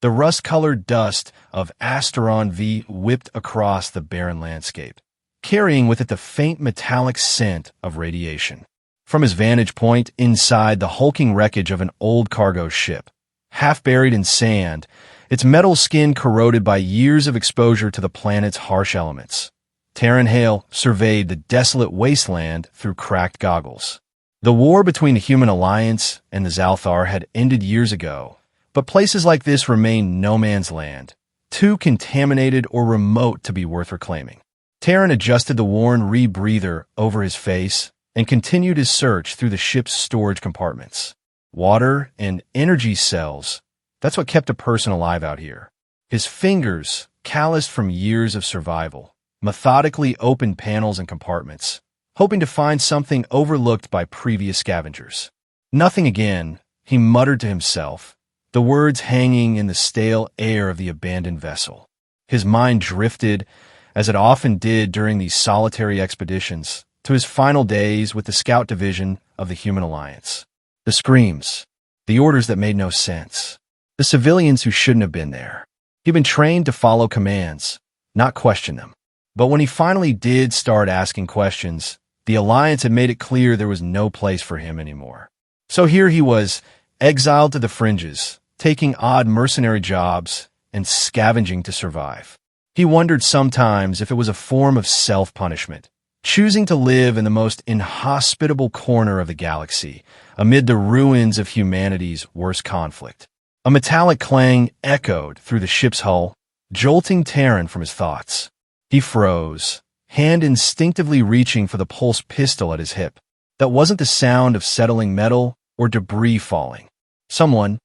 The rust-colored dust of Asteron V whipped across the barren landscape, carrying with it the faint metallic scent of radiation. From his vantage point inside the hulking wreckage of an old cargo ship, half buried in sand, its metal skin corroded by years of exposure to the planet's harsh elements, Terran Hale surveyed the desolate wasteland through cracked goggles. The war between the Human Alliance and the Zalthar had ended years ago, but places like this remained no man's land, too contaminated or remote to be worth reclaiming. Terran adjusted the worn rebreather over his face and continued his search through the ship's storage compartments. Water and energy cells, that's what kept a person alive out here. His fingers, calloused from years of survival, methodically opened panels and compartments, hoping to find something overlooked by previous scavengers. Nothing again, he muttered to himself, the words hanging in the stale air of the abandoned vessel. His mind drifted, as it often did during these solitary expeditions, to his final days with the Scout Division of the Human Alliance. The screams, the orders that made no sense, the civilians who shouldn't have been there. He'd been trained to follow commands, not question them. But when he finally did start asking questions, the Alliance had made it clear there was no place for him anymore. So here he was, exiled to the fringes, taking odd mercenary jobs and scavenging to survive. He wondered sometimes if it was a form of self-punishment, choosing to live in the most inhospitable corner of the galaxy, amid the ruins of humanity's worst conflict. A metallic clang echoed through the ship's hull, jolting Terran from his thoughts. He froze, hand instinctively reaching for the pulse pistol at his hip. That wasn't the sound of settling metal or debris falling. Someone,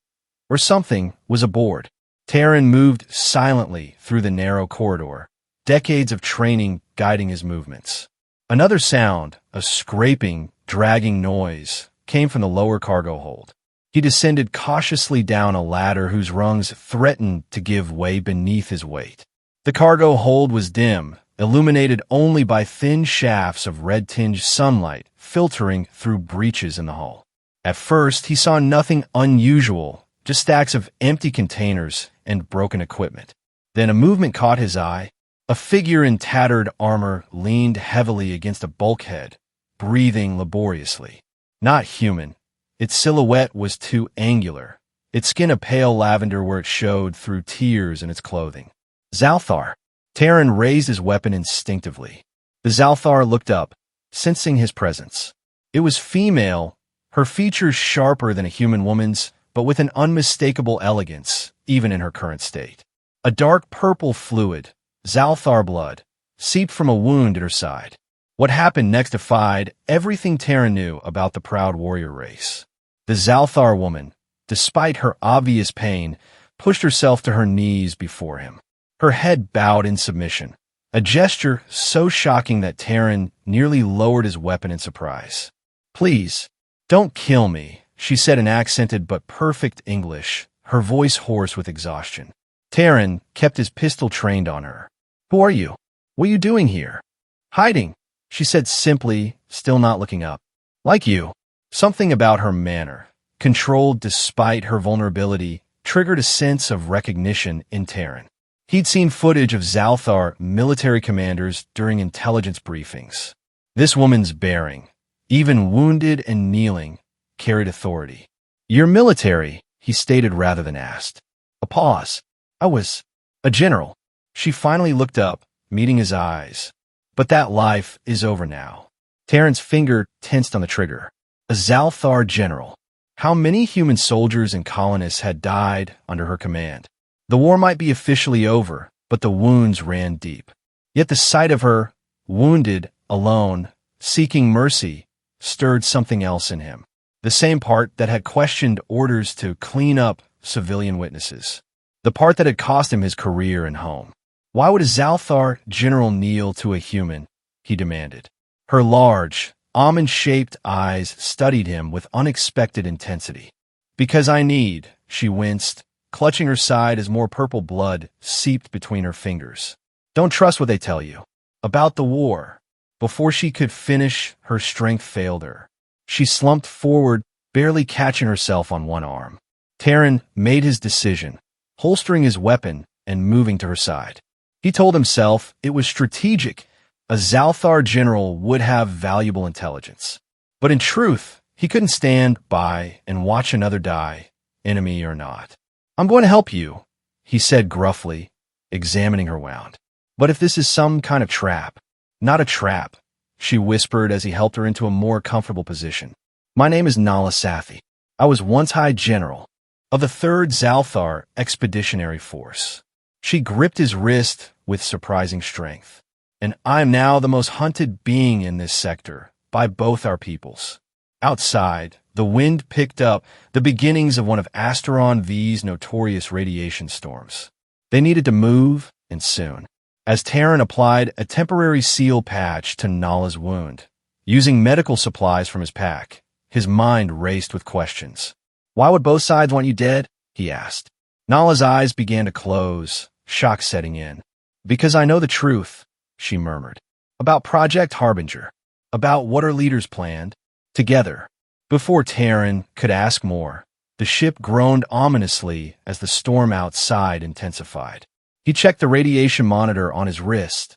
or something, was aboard. Terran moved silently through the narrow corridor, decades of training guiding his movements. Another sound, a scraping, dragging noise, came from the lower cargo hold. He descended cautiously down a ladder whose rungs threatened to give way beneath his weight. The cargo hold was dim, illuminated only by thin shafts of red-tinged sunlight filtering through breaches in the hull. At first, he saw nothing unusual, just stacks of empty containers and broken equipment. Then a movement caught his eye. A figure in tattered armor leaned heavily against a bulkhead, breathing laboriously. Not human. Its silhouette was too angular, its skin a pale lavender where it showed through tears in its clothing. Zalthar. Terran raised his weapon instinctively. The Zalthar looked up, sensing his presence. It was female, her features sharper than a human woman's, but with an unmistakable elegance, even in her current state. A dark purple fluid, Zalthar blood, seeped from a wound at her side. What happened next defied everything Terran knew about the proud warrior race. The Zalthar woman, despite her obvious pain, pushed herself to her knees before him. Her head bowed in submission, a gesture so shocking that Terran nearly lowered his weapon in surprise. "Please, don't kill me," she said in accented but perfect English, her voice hoarse with exhaustion. Terran kept his pistol trained on her. "Who are you? What are you doing here?" "Hiding," she said simply, still not looking up. "Like you." Something about her manner, controlled despite her vulnerability, triggered a sense of recognition in Terran. He'd seen footage of Zalthar military commanders during intelligence briefings. This woman's bearing, even wounded and kneeling, carried authority. "You're military," he stated rather than asked. A pause. "I was a general." She finally looked up, meeting his eyes. "But that life is over now." Terran's finger tensed on the trigger. A Zalthar general. How many human soldiers and colonists had died under her command? The war might be officially over, but the wounds ran deep. Yet the sight of her, wounded, alone, seeking mercy, stirred something else in him. The same part that had questioned orders to clean up civilian witnesses. The part that had cost him his career and home. Why would a Zalthar general kneel to a human? He demanded. Her large, almond-shaped eyes studied him with unexpected intensity. "Because I need," she winced, clutching her side as more purple blood seeped between her fingers. "Don't trust what they tell you. About the war." Before she could finish, her strength failed her. She slumped forward, barely catching herself on one arm. Terran made his decision, holstering his weapon and moving to her side. He told himself it was strategic. A Zalthar general would have valuable intelligence. But in truth, he couldn't stand by and watch another die, enemy or not. "I'm going to help you," he said gruffly, examining her wound. "But if this is some kind of trap—" "Not a trap," she whispered as he helped her into a more comfortable position. "My name is Nala Sathi. I was once High General of the 3rd Zalthar Expeditionary Force." She gripped his wrist with surprising strength. "And I am now the most hunted being in this sector by both our peoples." Outside, the wind picked up, the beginnings of one of Asteron V's notorious radiation storms. They needed to move, and soon. As Terran applied a temporary seal patch to Nala's wound, using medical supplies from his pack, his mind raced with questions. "Why would both sides want you dead?" he asked. Nala's eyes began to close, shock setting in. "Because I know the truth," she murmured. "About Project Harbinger. About what our leaders planned. Together." Before Terran could ask more, the ship groaned ominously as the storm outside intensified. He checked the radiation monitor on his wrist,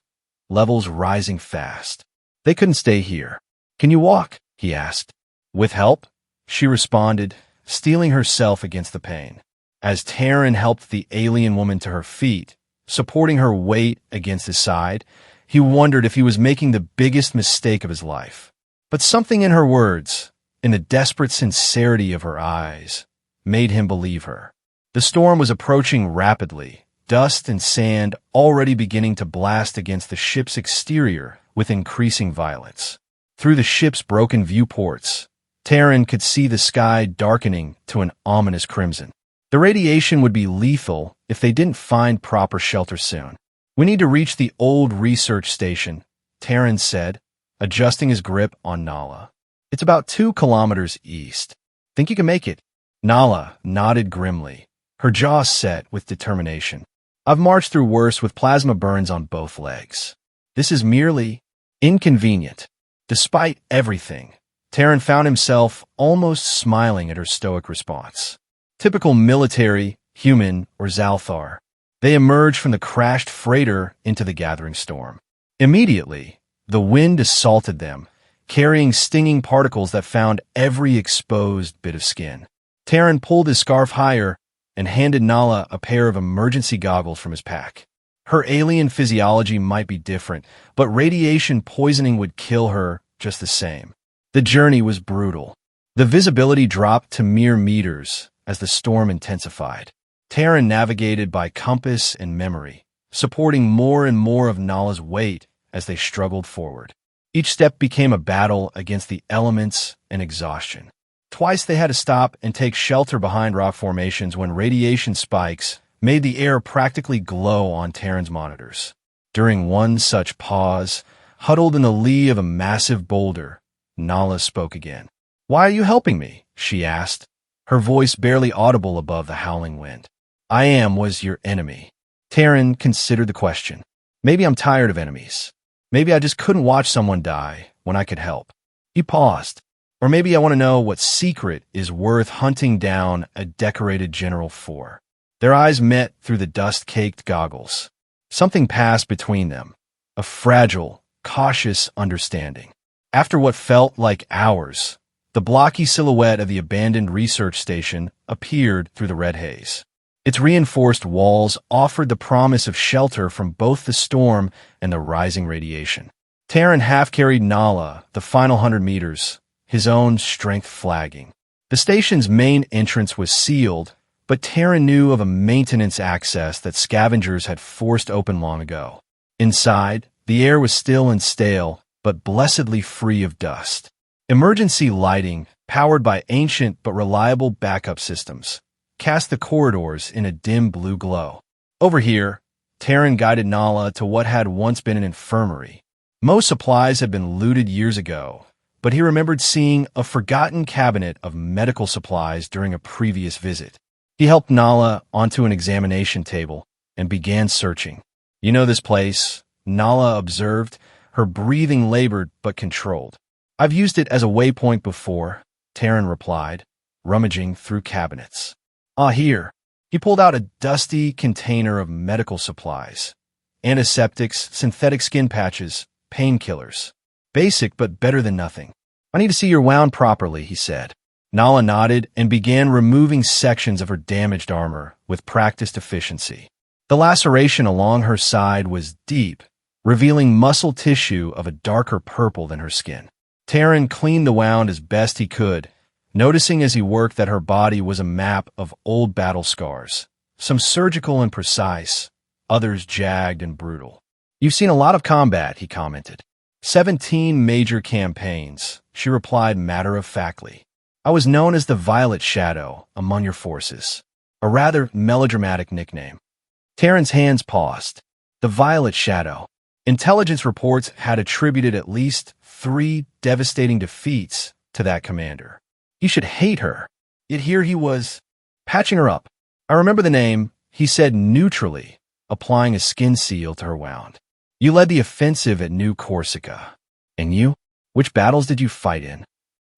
levels rising fast. They couldn't stay here. "Can you walk?" he asked. "With help," she responded, steeling herself against the pain. As Terran helped the alien woman to her feet, supporting her weight against his side, he wondered if he was making the biggest mistake of his life. But something in her words, in the desperate sincerity of her eyes, made him believe her. The storm was approaching rapidly, dust and sand already beginning to blast against the ship's exterior with increasing violence. Through the ship's broken viewports, Terran could see the sky darkening to an ominous crimson. The radiation would be lethal if they didn't find proper shelter soon. "We need to reach the old research station," Terran said, adjusting his grip on Nala. "It's about 2 kilometers east. Think you can make it?" Nala nodded grimly, her jaw set with determination. "I've marched through worse with plasma burns on both legs. This is merely inconvenient." Despite everything, Terran found himself almost smiling at her stoic response. Typical military, human, or Zalthar, they emerged from the crashed freighter into the gathering storm. Immediately, the wind assaulted them, carrying stinging particles that found every exposed bit of skin. Terran pulled his scarf higher and handed Nala a pair of emergency goggles from his pack. Her alien physiology might be different, but radiation poisoning would kill her just the same. The journey was brutal. The visibility dropped to mere meters as the storm intensified. Terran navigated by compass and memory, supporting more and more of Nala's weight as they struggled forward. Each step became a battle against the elements and exhaustion. Twice they had to stop and take shelter behind rock formations when radiation spikes made the air practically glow on Terran's monitors. During one such pause, huddled in the lee of a massive boulder, Nala spoke again. "Why are you helping me?" she asked, her voice barely audible above the howling wind. Was your enemy." Terran considered the question. "Maybe I'm tired of enemies. Maybe I just couldn't watch someone die when I could help." He paused. "Or maybe I want to know what secret is worth hunting down a decorated general for." Their eyes met through the dust-caked goggles. Something passed between them, a fragile, cautious understanding. After what felt like hours, the blocky silhouette of the abandoned research station appeared through the red haze. Its reinforced walls offered the promise of shelter from both the storm and the rising radiation. Terran half-carried Nala the final 100 meters, his own strength flagging. The station's main entrance was sealed, but Terran knew of a maintenance access that scavengers had forced open long ago. Inside, the air was still and stale, but blessedly free of dust. Emergency lighting, powered by ancient but reliable backup systems, cast the corridors in a dim blue glow. Over here, Terran guided Nala to what had once been an infirmary. Most supplies had been looted years ago, but he remembered seeing a forgotten cabinet of medical supplies during a previous visit. He helped Nala onto an examination table and began searching. "You know this place," Nala observed, her breathing labored but controlled. "I've used it as a waypoint before," Terran replied, rummaging through cabinets. "Ah, here." He pulled out a dusty container of medical supplies. Antiseptics, synthetic skin patches, painkillers. Basic, but better than nothing. I need to see you're wound properly, he said. Nala nodded and began removing sections of her damaged armor with practiced efficiency. The laceration along her side was deep, revealing muscle tissue of a darker purple than her skin. Taryn cleaned the wound as best he could, noticing as he worked that her body was a map of old battle scars, some surgical and precise, others jagged and brutal. You've seen a lot of combat, he commented. 17 major campaigns, she replied matter-of-factly. I was known as the Violet Shadow among your forces, a rather melodramatic nickname. Taryn's hands paused. The Violet Shadow. Intelligence reports had attributed at least 3 devastating defeats to that commander. He should hate her. Yet here he was, patching her up. I remember the name, he said neutrally, applying a skin seal to her wound. You led the offensive at New Corsica. And you? Which battles did you fight in?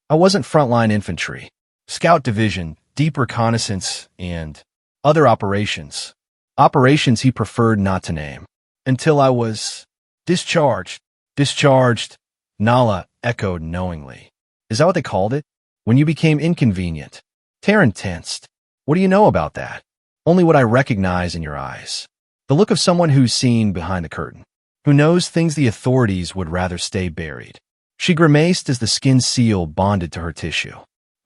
I wasn't frontline infantry. Scout division, deep reconnaissance, and other operations. Operations he preferred not to name. Until I was discharged. Discharged, Nala echoed knowingly. Is that what they called it? When you became inconvenient. Taryn tensed. What do you know about that? Only what I recognize in your eyes. The look of someone who's seen behind the curtain. Who knows things the authorities would rather stay buried. She grimaced as the skin seal bonded to her tissue.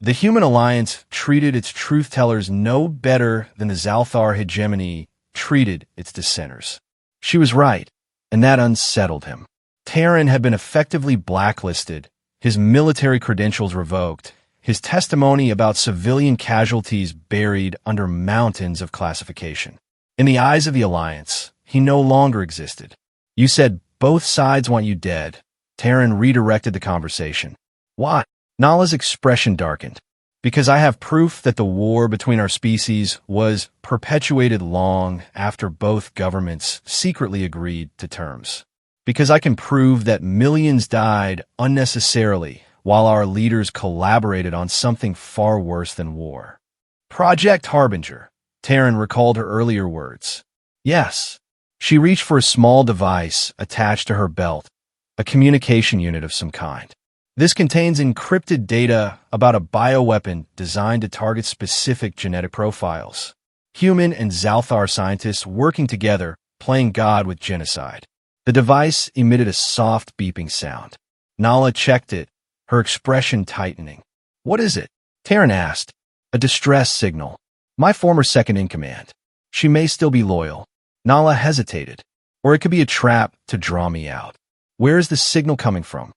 The Human Alliance treated its truth-tellers no better than the Zalthar hegemony treated its dissenters. She was right, and that unsettled him. Taryn had been effectively blacklisted, his military credentials revoked, his testimony about civilian casualties buried under mountains of classification. In the eyes of the Alliance, he no longer existed. You said both sides want you dead. Taryn redirected the conversation. Why? Nala's expression darkened. Because I have proof that the war between our species was perpetuated long after both governments secretly agreed to terms. Because I can prove that millions died unnecessarily while our leaders collaborated on something far worse than war. Project Harbinger. Taryn recalled her earlier words. Yes. She reached for a small device attached to her belt, a communication unit of some kind. This contains encrypted data about a bioweapon designed to target specific genetic profiles. Human and Zalthar scientists working together, playing God with genocide. The device emitted a soft beeping sound. Nala checked it, her expression tightening. What is it? Taryn asked. A distress signal. My former second-in-command. She may still be loyal. Nala hesitated. Or it could be a trap to draw me out. Where is the signal coming from?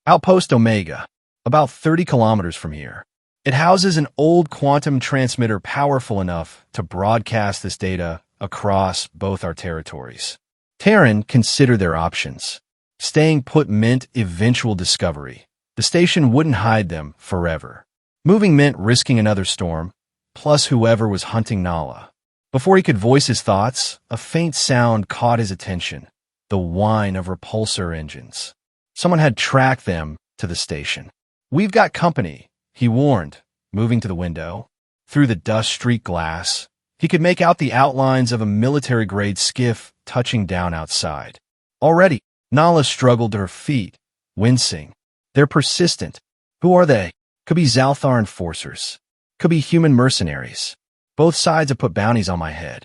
Outpost Omega, about 30 kilometers from here. It houses an old quantum transmitter powerful enough to broadcast this data across both our territories. Taryn considered their options. Staying put meant eventual discovery. The station wouldn't hide them forever. Moving meant risking another storm, plus whoever was hunting Nala. Before he could voice his thoughts, a faint sound caught his attention, the whine of repulsor engines. Someone had tracked them to the station. We've got company, he warned, moving to the window. Through the dust-streaked glass, he could make out the outlines of a military-grade skiff touching down outside. Already, Nala struggled to her feet, wincing. They're persistent. Who are they? Could be Zalthar enforcers. Could be human mercenaries. Both sides have put bounties on my head.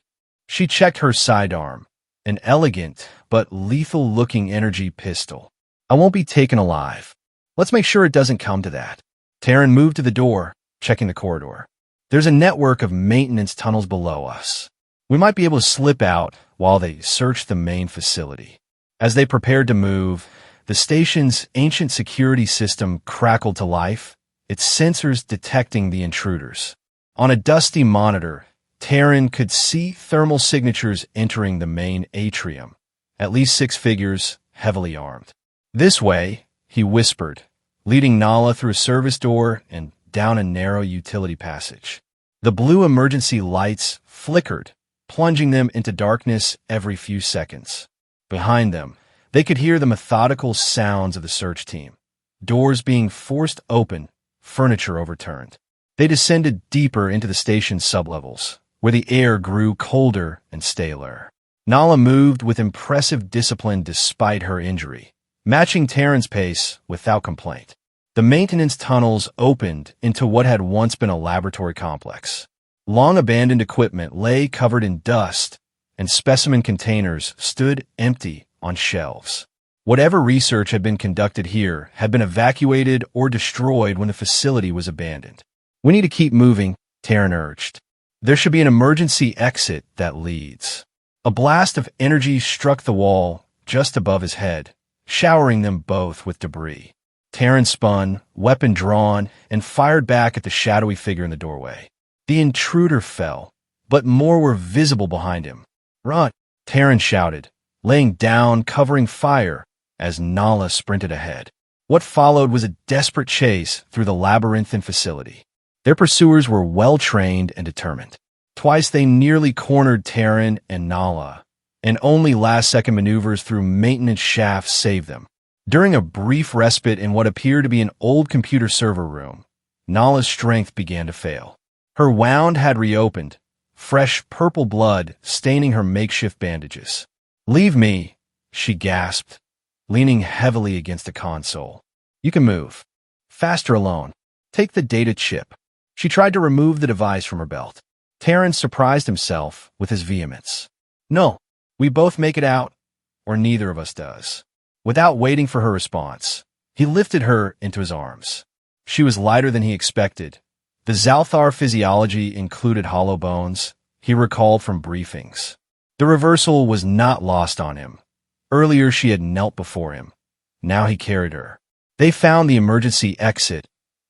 She checked her sidearm, an elegant but lethal-looking energy pistol. I won't be taken alive. Let's make sure it doesn't come to that. Taryn moved to the door, checking the corridor. There's a network of maintenance tunnels below us. We might be able to slip out while they search the main facility. As they prepared to move, the station's ancient security system crackled to life, its sensors detecting the intruders. On a dusty monitor, Taryn could see thermal signatures entering the main atrium, at least 6 figures, heavily armed. This way, he whispered, leading Nala through a service door and down a narrow utility passage. The blue emergency lights flickered, plunging them into darkness every few seconds. Behind them, they could hear the methodical sounds of the search team. Doors being forced open, furniture overturned. They descended deeper into the station's sublevels, where the air grew colder and staler. Nala moved with impressive discipline despite her injury, matching Terran's pace without complaint. The maintenance tunnels opened into what had once been a laboratory complex. Long-abandoned equipment lay covered in dust, and specimen containers stood empty on shelves. Whatever research had been conducted here had been evacuated or destroyed when the facility was abandoned. "We need to keep moving," Terran urged. "There should be an emergency exit that leads." A blast of energy struck the wall just above his head, showering them both with debris. Terran spun, weapon drawn, and fired back at the shadowy figure in the doorway. The intruder fell, but more were visible behind him. "Run!" Terran shouted, laying down, covering fire, as Nala sprinted ahead. What followed was a desperate chase through the labyrinthine facility. Their pursuers were well-trained and determined. Twice they nearly cornered Terran and Nala, and only last-second maneuvers through maintenance shafts saved them. During a brief respite in what appeared to be an old computer server room, Nala's strength began to fail. Her wound had reopened, fresh purple blood staining her makeshift bandages. "Leave me," she gasped, leaning heavily against the console. "You can move. Faster alone. Take the data chip." She tried to remove the device from her belt. Terran surprised himself with his vehemence. "No, we both make it out, or neither of us does." Without waiting for her response, he lifted her into his arms. She was lighter than he expected. The Zalthar physiology included hollow bones, he recalled from briefings. The reversal was not lost on him. Earlier she had knelt before him. Now he carried her. They found the emergency exit,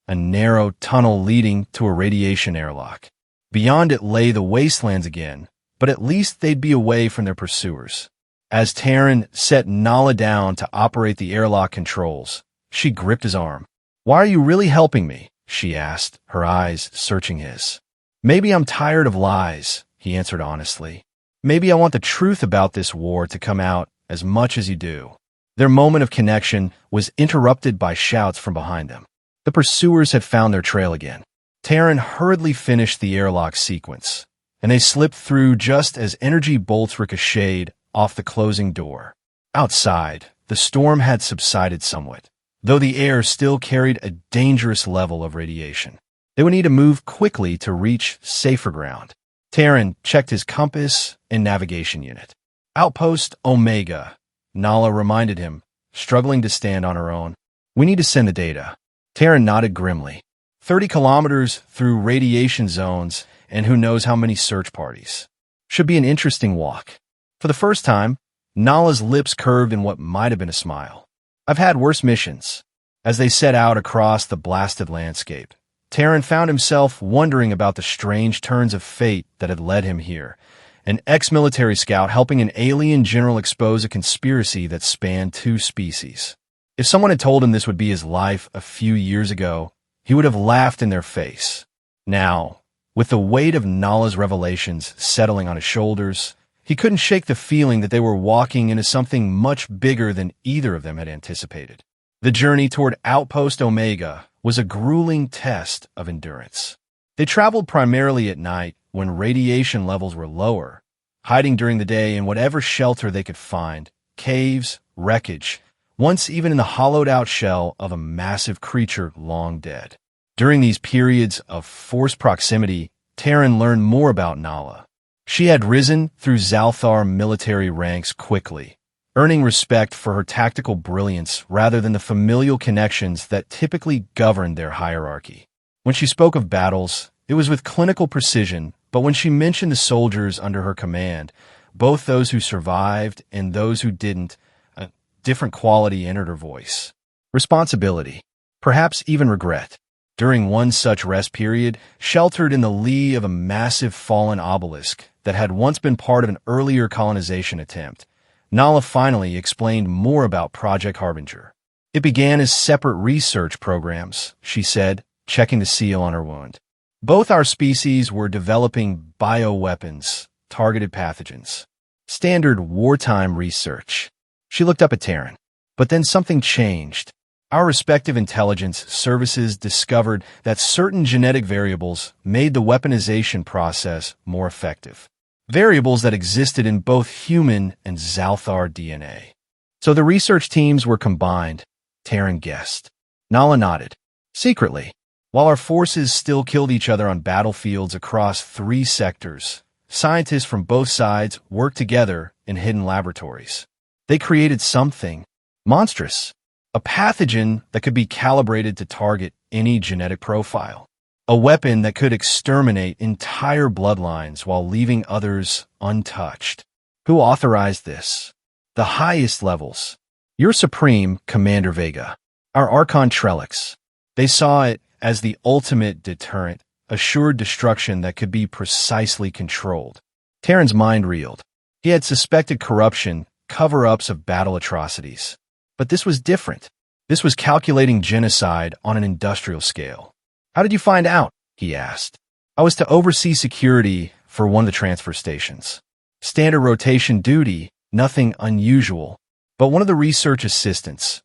a narrow tunnel leading to a radiation airlock. Beyond it lay the wastelands again, but at least they'd be away from their pursuers. As Terran set Nala down to operate the airlock controls, she gripped his arm. "Why are you really helping me?" she asked, her eyes searching his. "Maybe I'm tired of lies," he answered honestly. "Maybe I want the truth about this war to come out as much as you do." Their moment of connection was interrupted by shouts from behind them. The pursuers had found their trail again. Terran hurriedly finished the airlock sequence, and they slipped through just as energy bolts ricocheted off the closing door. Outside, the storm had subsided somewhat, though the air still carried a dangerous level of radiation. They would need to move quickly to reach safer ground. Terran checked his compass and navigation unit. "Outpost Omega," Nala reminded him, struggling to stand on her own. "We need to send the data." Terran nodded grimly. 30 kilometers through radiation zones and who knows how many search parties. Should be an interesting walk. For the first time, Nala's lips curved in what might have been a smile. "I've had worse missions." As they set out across the blasted landscape, Terran found himself wondering about the strange turns of fate that had led him here. An ex-military scout helping an alien general expose a conspiracy that spanned 2 species. If someone had told him this would be his life a few years ago, he would have laughed in their face. Now, with the weight of Nala's revelations settling on his shoulders, he couldn't shake the feeling that they were walking into something much bigger than either of them had anticipated. The journey toward Outpost Omega was a grueling test of endurance. They traveled primarily at night when radiation levels were lower, hiding during the day in whatever shelter they could find, caves, wreckage, once even in the hollowed-out shell of a massive creature long dead. During these periods of forced proximity, Terran learned more about Nala. She had risen through Zalthar military ranks quickly, earning respect for her tactical brilliance rather than the familial connections that typically governed their hierarchy. When she spoke of battles, it was with clinical precision, but when she mentioned the soldiers under her command, both those who survived and those who didn't, a different quality entered her voice. Responsibility, perhaps even regret. During one such rest period, sheltered in the lee of a massive fallen obelisk that had once been part of an earlier colonization attempt, Nala finally explained more about Project Harbinger. "It began as separate research programs," she said, checking the seal on her wound. "Both our species were developing bioweapons, targeted pathogens. Standard wartime research." She looked up at Terran. But then something changed. Our respective intelligence services discovered that certain genetic variables made the weaponization process more effective. Variables that existed in both human and Zalthar DNA. So the research teams were combined, Terran guessed. Nala nodded. Secretly, while our forces still killed each other on battlefields across 3 sectors, scientists from both sides worked together in hidden laboratories. They created something monstrous, a pathogen that could be calibrated to target any genetic profile. A weapon that could exterminate entire bloodlines while leaving others untouched. Who authorized this? The highest levels. Your Supreme, Commander Vega. Our Archon Trellix. They saw it as the ultimate deterrent, assured destruction that could be precisely controlled. Terran's mind reeled. He had suspected corruption, cover-ups of battle atrocities. But this was different. This was calculating genocide on an industrial scale. How did you find out? He asked. I was to oversee security for one of the transfer stations. Standard rotation duty, nothing unusual. But one of the research assistants,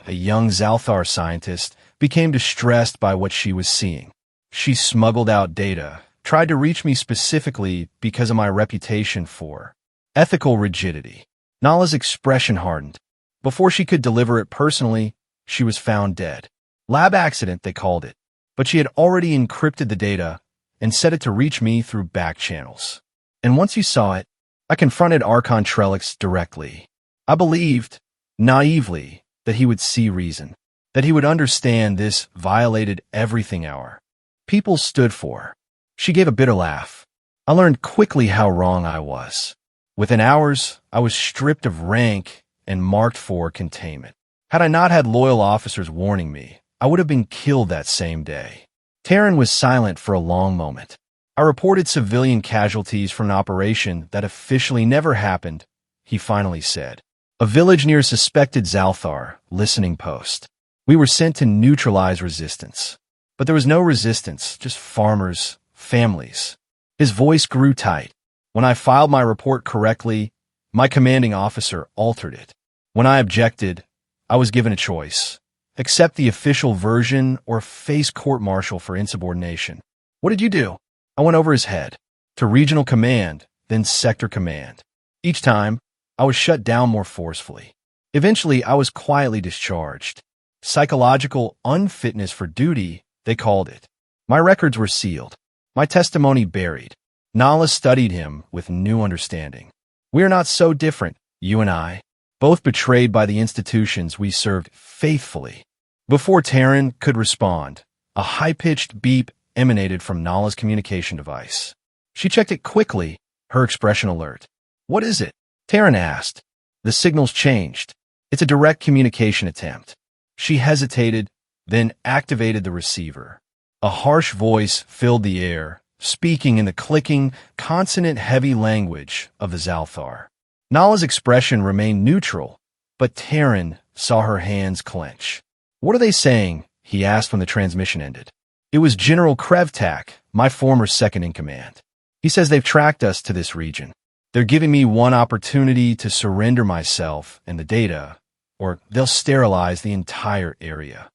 a young Zalthar scientist, became distressed by what she was seeing. She smuggled out data, tried to reach me specifically because of my reputation for ethical rigidity. Nala's expression hardened. Before she could deliver it personally, she was found dead. Lab accident, they called it. But she had already encrypted the data and set it to reach me through back channels. And once you saw it, I confronted Archon Trellix directly. I believed, naively, that he would see reason, that he would understand this violated everything our people stood for. She gave a bitter laugh. I learned quickly how wrong I was. Within hours, I was stripped of rank and marked for containment. Had I not had loyal officers warning me, I would have been killed that same day. Terran was silent for a long moment. I reported civilian casualties from an operation that officially never happened, he finally said. A village near suspected Zalthar, listening post. We were sent to neutralize resistance. But there was no resistance, just farmers, families. His voice grew tight. When I filed my report correctly, my commanding officer altered it. When I objected, I was given a choice. Accept the official version or face court-martial for insubordination. What did you do? I went over his head. To regional command, then sector command. Each time, I was shut down more forcefully. Eventually, I was quietly discharged. Psychological unfitness for duty, they called it. My records were sealed. My testimony buried. Nala studied him with new understanding. We are not so different, you and I, both betrayed by the institutions we served faithfully. Before Terran could respond, a high-pitched beep emanated from Nala's communication device. She checked it quickly, her expression alert. What is it? Terran asked. The signal's changed. It's a direct communication attempt. She hesitated, then activated the receiver. A harsh voice filled the air, speaking in the clicking, consonant-heavy language of the Zalthar. Nala's expression remained neutral, but Terran saw her hands clench. What are they saying? He asked when the transmission ended. It was General Krevtak, my former second-in-command. He says they've tracked us to this region. They're giving me one opportunity to surrender myself and the data, or they'll sterilize the entire area.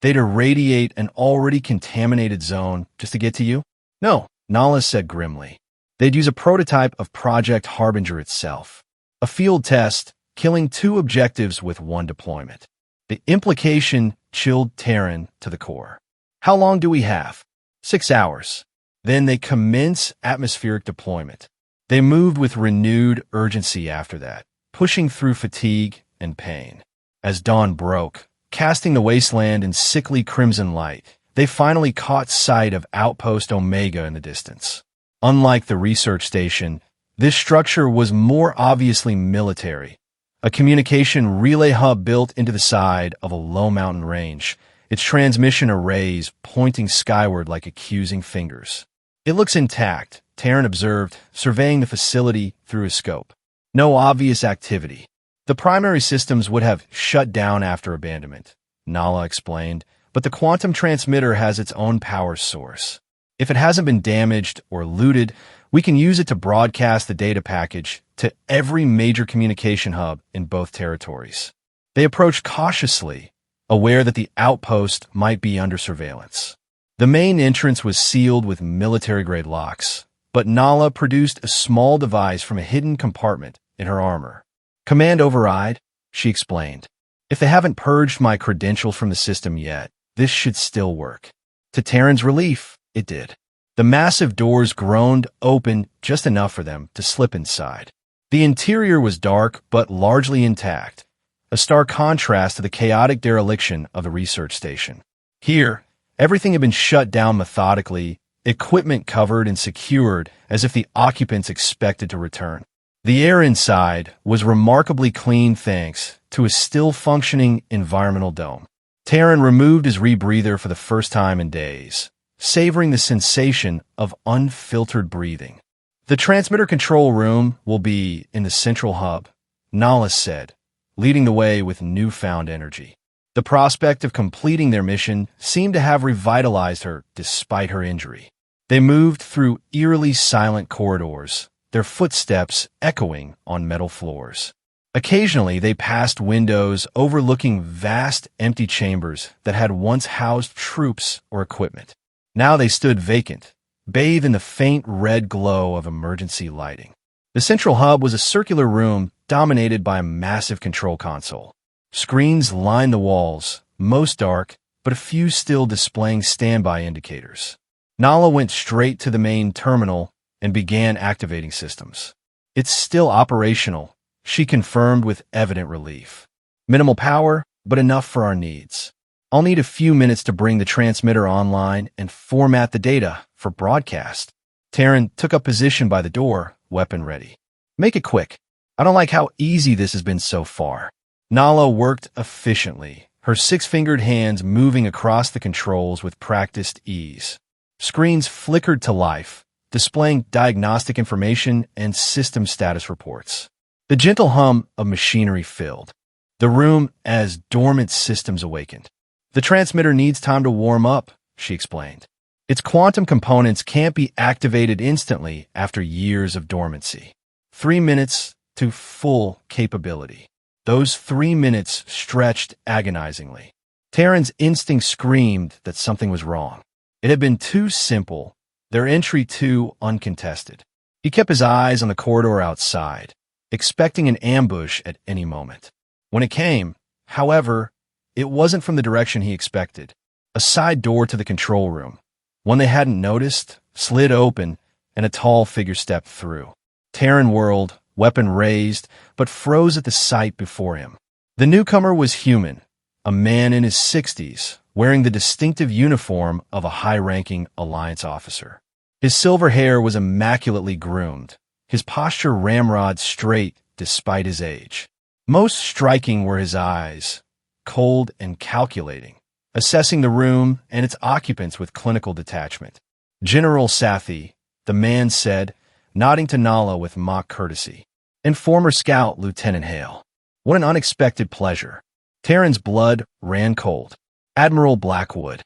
They'd irradiate an already contaminated zone just to get to you? No, Nala said grimly. They'd use a prototype of Project Harbinger itself. A field test, killing 2 objectives with 1 deployment. The implication chilled Terran to the core. How long do we have? 6 hours. Then they commence atmospheric deployment. They moved with renewed urgency after that, pushing through fatigue and pain. As dawn broke, casting the wasteland in sickly crimson light, they finally caught sight of Outpost Omega in the distance. Unlike the research station, this structure was more obviously military. A communication relay hub built into the side of a low mountain range, its transmission arrays pointing skyward like accusing fingers. It looks intact, Terran observed, surveying the facility through his scope. No obvious activity. The primary systems would have shut down after abandonment, Nala explained, but the quantum transmitter has its own power source. If it hasn't been damaged or looted, we can use it to broadcast the data package to every major communication hub in both territories. They approached cautiously, aware that the outpost might be under surveillance. The main entrance was sealed with military-grade locks, but Nala produced a small device from a hidden compartment in her armor. "Command override," she explained. "If they haven't purged my credentials from the system yet, this should still work." To Terran's relief, it did. The massive doors groaned open just enough for them to slip inside. The interior was dark but largely intact, a stark contrast to the chaotic dereliction of the research station. Here, everything had been shut down methodically, equipment covered and secured as if the occupants expected to return. The air inside was remarkably clean thanks to a still-functioning environmental dome. Terran removed his rebreather for the first time in days, savoring the sensation of unfiltered breathing. "The transmitter control room will be in the central hub," Nala said, leading the way with newfound energy. The prospect of completing their mission seemed to have revitalized her despite her injury. They moved through eerily silent corridors, their footsteps echoing on metal floors. Occasionally, they passed windows overlooking vast empty chambers that had once housed troops or equipment. Now they stood vacant, bathed in the faint red glow of emergency lighting. The central hub was a circular room dominated by a massive control console. Screens lined the walls, most dark, but a few still displaying standby indicators. Nala went straight to the main terminal and began activating systems. "It's still operational," she confirmed with evident relief. "Minimal power, but enough for our needs. I'll need a few minutes to bring the transmitter online and format the data for broadcast." Terran took up position by the door, weapon ready. "Make it quick. I don't like how easy this has been so far." Nala worked efficiently, her six-fingered hands moving across the controls with practiced ease. Screens flickered to life, displaying diagnostic information and system status reports. The gentle hum of machinery filled the room as dormant systems awakened. "The transmitter needs time to warm up," she explained. "Its quantum components can't be activated instantly after years of dormancy. 3 minutes to full capability." Those 3 minutes stretched agonizingly. Terran's instinct screamed that something was wrong. It had been too simple, their entry too uncontested. He kept his eyes on the corridor outside, expecting an ambush at any moment. When it came, however, it wasn't from the direction he expected. A side door to the control room, one they hadn't noticed, slid open, and a tall figure stepped through. Terran whirled, weapon raised, but froze at the sight before him. The newcomer was human, a man in his 60s, wearing the distinctive uniform of a high-ranking Alliance officer. His silver hair was immaculately groomed, his posture ramrod straight despite his age. Most striking were his eyes, cold and calculating, assessing the room and its occupants with clinical detachment. "General Sathi," the man said, nodding to Nala with mock courtesy. "And former scout Lieutenant Hale. What an unexpected pleasure." Terran's blood ran cold. "Admiral Blackwood."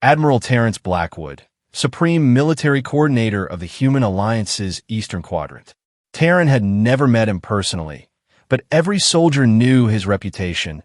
Admiral Terrence Blackwood, Supreme Military Coordinator of the Human Alliance's Eastern Quadrant. Terran had never met him personally, but every soldier knew his reputation.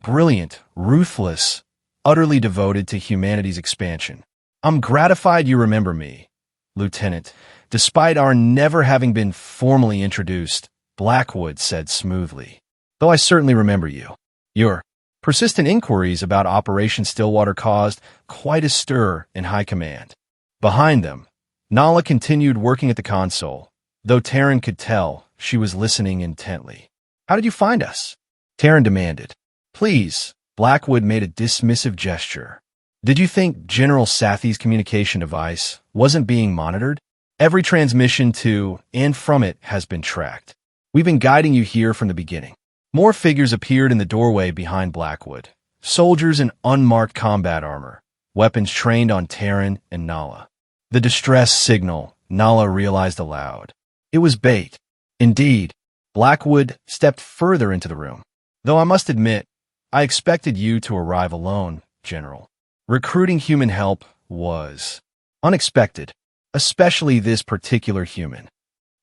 Brilliant, ruthless, utterly devoted to humanity's expansion. "I'm gratified you remember me, Lieutenant, despite our never having been formally introduced," Blackwood said smoothly. "Though I certainly remember you. Your persistent inquiries about Operation Stillwater caused quite a stir in high command." Behind them, Nala continued working at the console, though Terran could tell she was listening intently. "How did you find us?" Terran demanded. "Please," Blackwood made a dismissive gesture. "Did you think General Sathi's communication device wasn't being monitored? Every transmission to and from it has been tracked. We've been guiding you here from the beginning." More figures appeared in the doorway behind Blackwood, soldiers in unmarked combat armor, weapons trained on Terran and Nala. The distress signal, Nala realized aloud. It was bait. Indeed, Blackwood stepped further into the room. "Though I must admit, I expected you to arrive alone, General. Recruiting human help was unexpected, especially this particular human.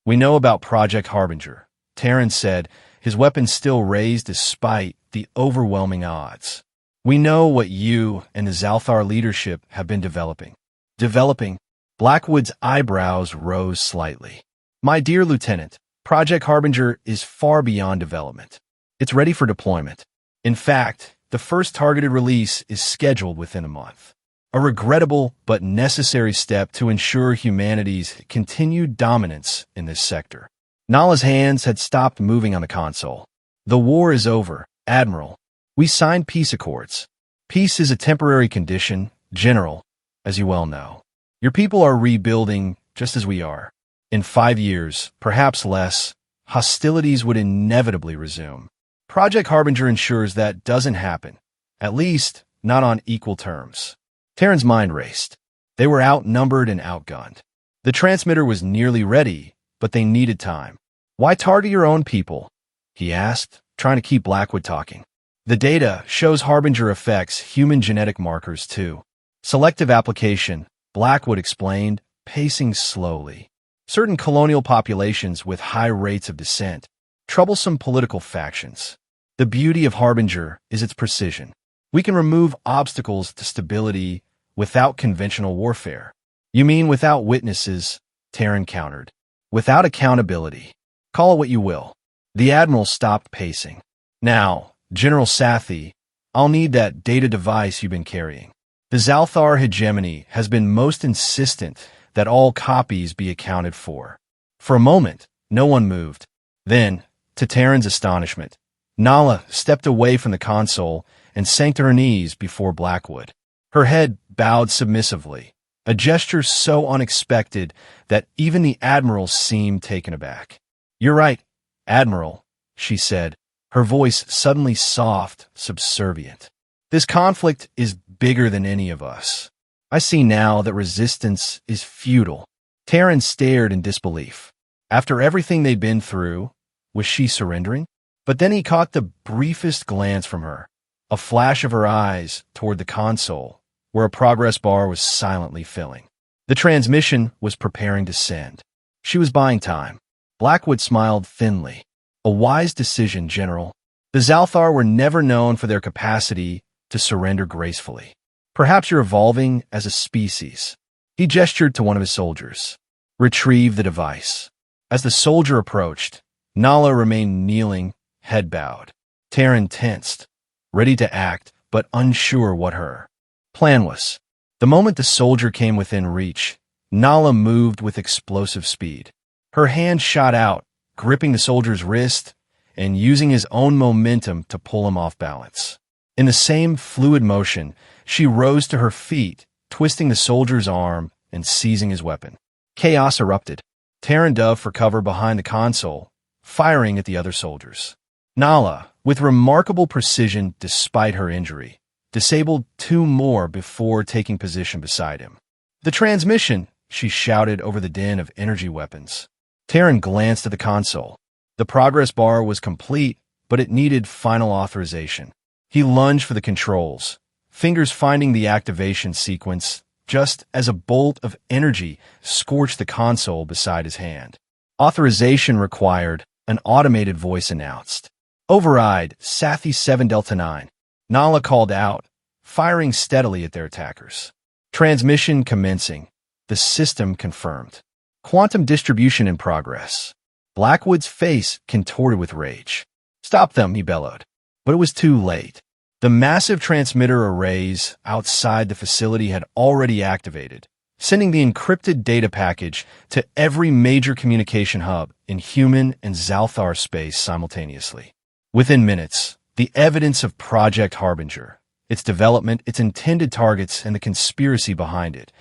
We know about Project Harbinger," Terran said, his weapon still raised despite the overwhelming odds. We know what you and the Zalthar leadership have been developing. Developing? Blackwood's eyebrows rose slightly. My dear Lieutenant, Project Harbinger is far beyond development. It's ready for deployment. In fact, the first targeted release is scheduled within a month. A regrettable but necessary step to ensure humanity's continued dominance in this sector. Nala's hands had stopped moving on the console. The war is over, Admiral. We signed peace accords. Peace is a temporary condition, General, as you well know. Your people are rebuilding just as we are. In 5 years, perhaps less, hostilities would inevitably resume. Project Harbinger ensures that doesn't happen, at least not on equal terms. Terran's mind raced. They were outnumbered and outgunned. The transmitter was nearly ready, but they needed time. Why target your own people? He asked, trying to keep Blackwood talking. The data shows Harbinger affects human genetic markers too. Selective application, Blackwood explained, pacing slowly. Certain colonial populations with high rates of dissent, troublesome political factions. The beauty of Harbinger is its precision. We can remove obstacles to stability without conventional warfare. You mean without witnesses? Terran countered. Without accountability. Call it what you will. The Admiral stopped pacing. Now, General Sathi, I'll need that data device you've been carrying. The Zalthar hegemony has been most insistent that all copies be accounted for. For a moment, no one moved. Then, to Terran's astonishment, Nala stepped away from the console and sank to her knees before Blackwood. Her head bowed submissively, a gesture so unexpected that even the Admiral seemed taken aback. You're right, Admiral, she said, her voice suddenly soft, subservient. This conflict is bigger than any of us. I see now that resistance is futile. Terran stared in disbelief. After everything they'd been through, was she surrendering? But then he caught the briefest glance from her, a flash of her eyes toward the console, where a progress bar was silently filling. The transmission was preparing to send. She was buying time. Blackwood smiled thinly. A wise decision, General. The Zalthar were never known for their capacity to surrender gracefully. Perhaps you're evolving as a species. He gestured to one of his soldiers. Retrieve the device. As the soldier approached, Nala remained kneeling, head bowed. Terran tensed, ready to act, but unsure what her plan was. The moment the soldier came within reach, Nala moved with explosive speed. Her hand shot out, gripping the soldier's wrist and using his own momentum to pull him off balance. In the same fluid motion, she rose to her feet, twisting the soldier's arm and seizing his weapon. Chaos erupted. Terran dove for cover behind the console, firing at the other soldiers. Nala, with remarkable precision despite her injury, disabled 2 more before taking position beside him. The transmission, she shouted over the din of energy weapons. Terran glanced at the console. The progress bar was complete, but it needed final authorization. He lunged for the controls, fingers finding the activation sequence just as a bolt of energy scorched the console beside his hand. Authorization required, an automated voice announced. Override, Sathi 7 Delta 9. Nala called out, firing steadily at their attackers. Transmission commencing. The system confirmed. Quantum distribution in progress. Blackwood's face contorted with rage. Stop them, he bellowed. But it was too late. The massive transmitter arrays outside the facility had already activated, sending the encrypted data package to every major communication hub in human and Zalthar space simultaneously. Within minutes, the evidence of Project Harbinger, its development, its intended targets, and the conspiracy behind it,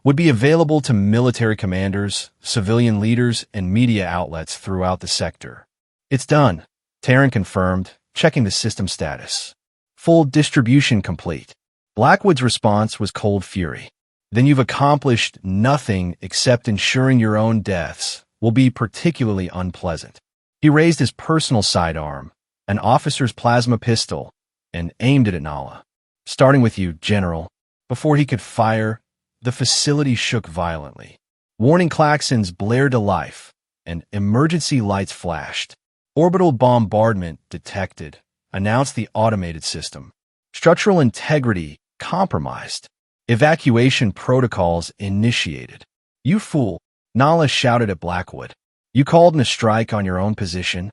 would be available to military commanders, civilian leaders, and media outlets throughout the sector. It's done, Terran confirmed, checking the system status. Full distribution complete. Blackwood's response was cold fury. Then you've accomplished nothing except ensuring your own deaths will be particularly unpleasant. He raised his personal sidearm, an officer's plasma pistol, and aimed it at Nala. Starting with you, General. Before he could fire, the facility shook violently. Warning klaxons blared to life, and emergency lights flashed. Orbital bombardment detected, announced the automated system. Structural integrity compromised. Evacuation protocols initiated. "You fool," Nala shouted at Blackwood. "You called in a strike on your own position?"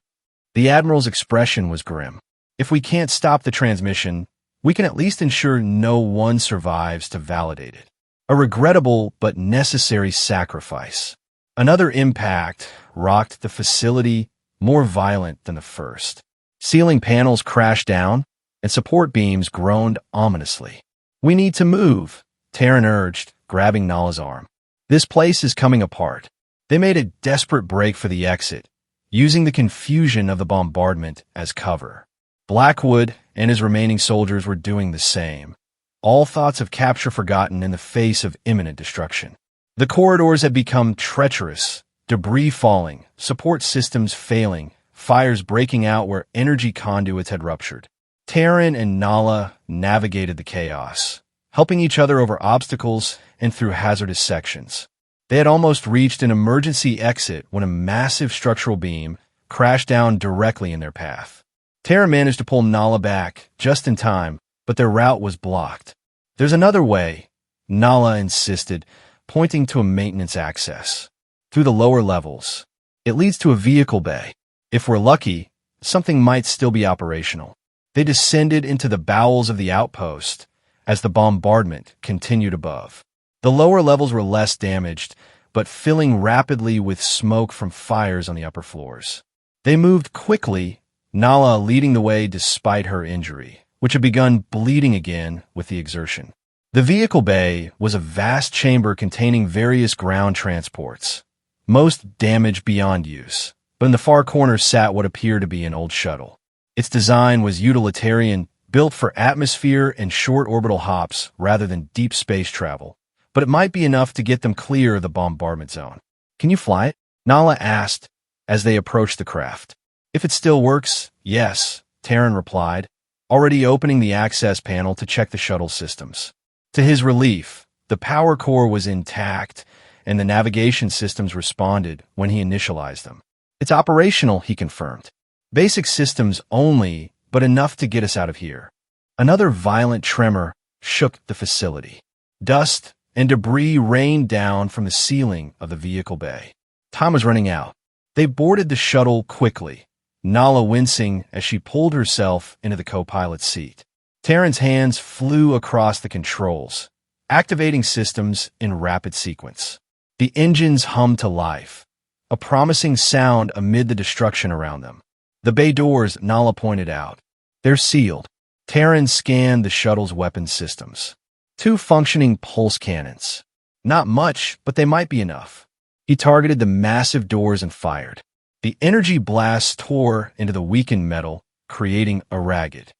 The Admiral's expression was grim. "If we can't stop the transmission, we can at least ensure no one survives to validate it. A regrettable but necessary sacrifice." Another impact rocked the facility, more violent than the first. Ceiling panels crashed down, and support beams groaned ominously. "We need to move," Terran urged, grabbing Nala's arm. "This place is coming apart." They made a desperate break for the exit, using the confusion of the bombardment as cover. Blackwood and his remaining soldiers were doing the same, all thoughts of capture forgotten in the face of imminent destruction. The corridors had become treacherous, debris falling, support systems failing, fires breaking out where energy conduits had ruptured. Terran and Nala navigated the chaos, helping each other over obstacles and through hazardous sections. They had almost reached an emergency exit when a massive structural beam crashed down directly in their path. Terran managed to pull Nala back just in time, but their route was blocked. "There's another way," Nala insisted, pointing to a maintenance access. "Through the lower levels. It leads to a vehicle bay. If we're lucky, something might still be operational." They descended into the bowels of the outpost as the bombardment continued above. The lower levels were less damaged, but filling rapidly with smoke from fires on the upper floors. They moved quickly, Nala leading the way despite her injury, which had begun bleeding again with the exertion. The vehicle bay was a vast chamber containing various ground transports, most damaged beyond use, but in the far corner sat what appeared to be an old shuttle. Its design was utilitarian, built for atmosphere and short orbital hops rather than deep space travel, but it might be enough to get them clear of the bombardment zone. "Can you fly it?" Nala asked as they approached the craft. "If it still works, yes," Terran replied, already opening the access panel to check the shuttle systems. To his relief, the power core was intact, and the navigation systems responded when he initialized them. "It's operational," he confirmed. "Basic systems only, but enough to get us out of here." Another violent tremor shook the facility. Dust and debris rained down from the ceiling of the vehicle bay. Time was running out. They boarded the shuttle quickly, Nala wincing as she pulled herself into the co-pilot's seat. Terran's hands flew across the controls, activating systems in rapid sequence. The engines hummed to life, a promising sound amid the destruction around them. "The bay doors," Nala pointed out. "They're sealed." Terran scanned the shuttle's weapons systems. 2 functioning pulse cannons. Not much, but they might be enough. He targeted the massive doors and fired. The energy blasts tore into the weakened metal, creating a ragged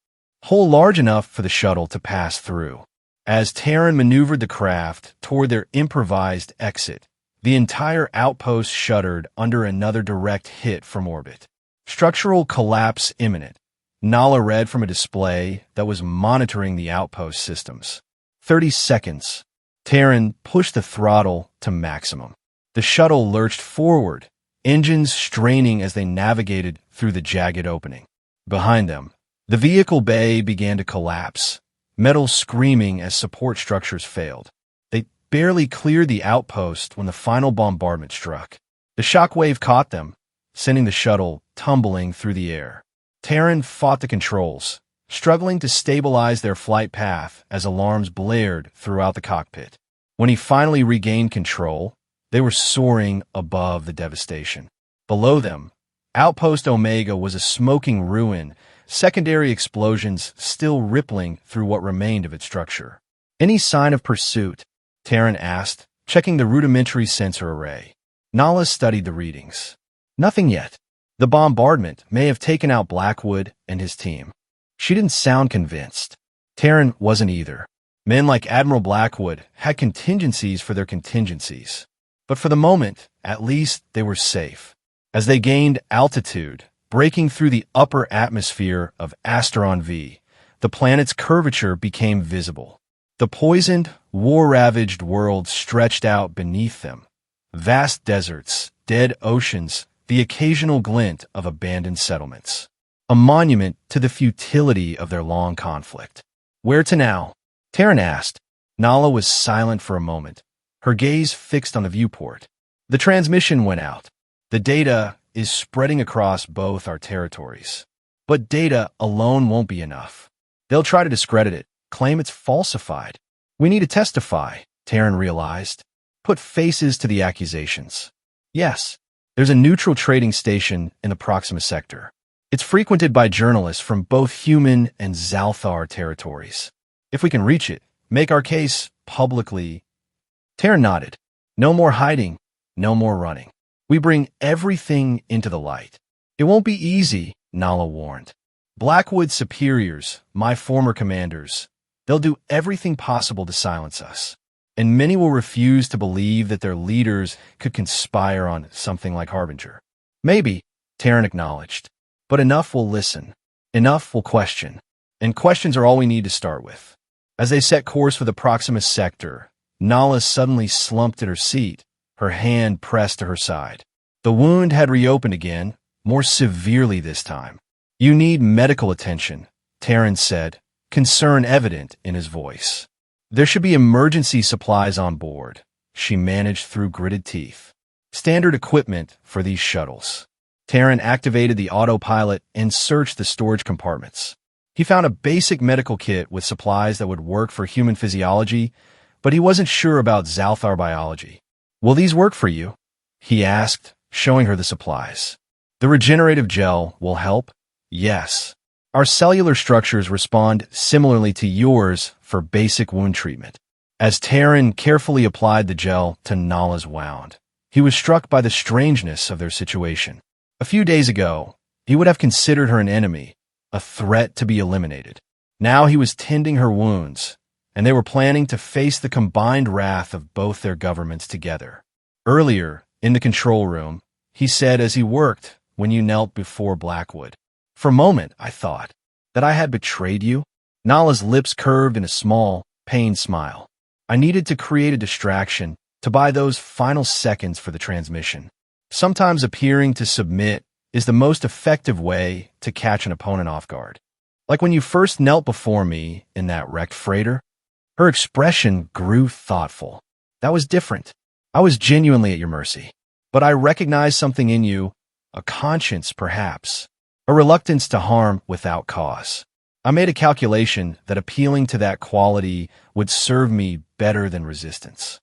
hole large enough for the shuttle to pass through. As Terran maneuvered the craft toward their improvised exit, the entire outpost shuddered under another direct hit from orbit. "Structural collapse imminent," Nala read from a display that was monitoring the outpost systems. 30 seconds. Terran pushed the throttle to maximum. The shuttle lurched forward, engines straining as they navigated through the jagged opening. Behind them, the vehicle bay began to collapse, metal screaming as support structures failed. They barely cleared the outpost when the final bombardment struck. The shockwave caught them, sending the shuttle tumbling through the air. Terran fought the controls, struggling to stabilize their flight path as alarms blared throughout the cockpit. When he finally regained control, they were soaring above the devastation. Below them, Outpost Omega was a smoking ruin, secondary explosions still rippling through what remained of its structure. "Any sign of pursuit?" Terran asked, checking the rudimentary sensor array. Nala studied the readings. "Nothing yet. The bombardment may have taken out Blackwood and his team." She didn't sound convinced. Terran wasn't either. Men like Admiral Blackwood had contingencies for their contingencies. But for the moment, at least, they were safe. As they gained altitude, breaking through the upper atmosphere of Asteron V, the planet's curvature became visible. The poisoned, war-ravaged world stretched out beneath them. Vast deserts, dead oceans, the occasional glint of abandoned settlements. A monument to the futility of their long conflict. Where to now? Taryn asked. Nala was silent for a moment, her gaze fixed on the viewport. The transmission went out. The data is spreading across both our territories. But data alone won't be enough. They'll try to discredit it, claim it's falsified. We need to testify, Taryn realized. Put faces to the accusations. Yes, there's a neutral trading station in the Proxima sector. It's frequented by journalists from both human and Zalthar territories. If we can reach it, make our case publicly. Taryn nodded. No more hiding, no more running. We bring everything into the light. It won't be easy, Nala warned. Blackwood's superiors, my former commanders, they'll do everything possible to silence us. And many will refuse to believe that their leaders could conspire on something like Harbinger. Maybe, Taryn acknowledged. But enough will listen. Enough will question. And questions are all we need to start with. As they set course for the Proxima sector, Nala suddenly slumped in her seat, her hand pressed to her side. The wound had reopened again, more severely this time. You need medical attention, Taryn said, concern evident in his voice. There should be emergency supplies on board, she managed through gritted teeth. Standard equipment for these shuttles. Taryn activated the autopilot and searched the storage compartments. He found a basic medical kit with supplies that would work for human physiology, but he wasn't sure about Zalthar biology. Will these work for you? He asked, showing her the supplies. The regenerative gel will help? Yes. Our cellular structures respond similarly to yours for basic wound treatment. As Taryn carefully applied the gel to Nala's wound, he was struck by the strangeness of their situation. A few days ago, he would have considered her an enemy, a threat to be eliminated. Now he was tending her wounds, and they were planning to face the combined wrath of both their governments together. Earlier, in the control room, he said as he worked when you knelt before Blackwood. For a moment, I thought that I had betrayed you. Nala's lips curved in a small, pained smile. I needed to create a distraction to buy those final seconds for the transmission. Sometimes appearing to submit is the most effective way to catch an opponent off guard. Like when you first knelt before me in that wrecked freighter. Her expression grew thoughtful. That was different. I was genuinely at your mercy. But I recognized something in you, a conscience perhaps, a reluctance to harm without cause. I made a calculation that appealing to that quality would serve me better than resistance.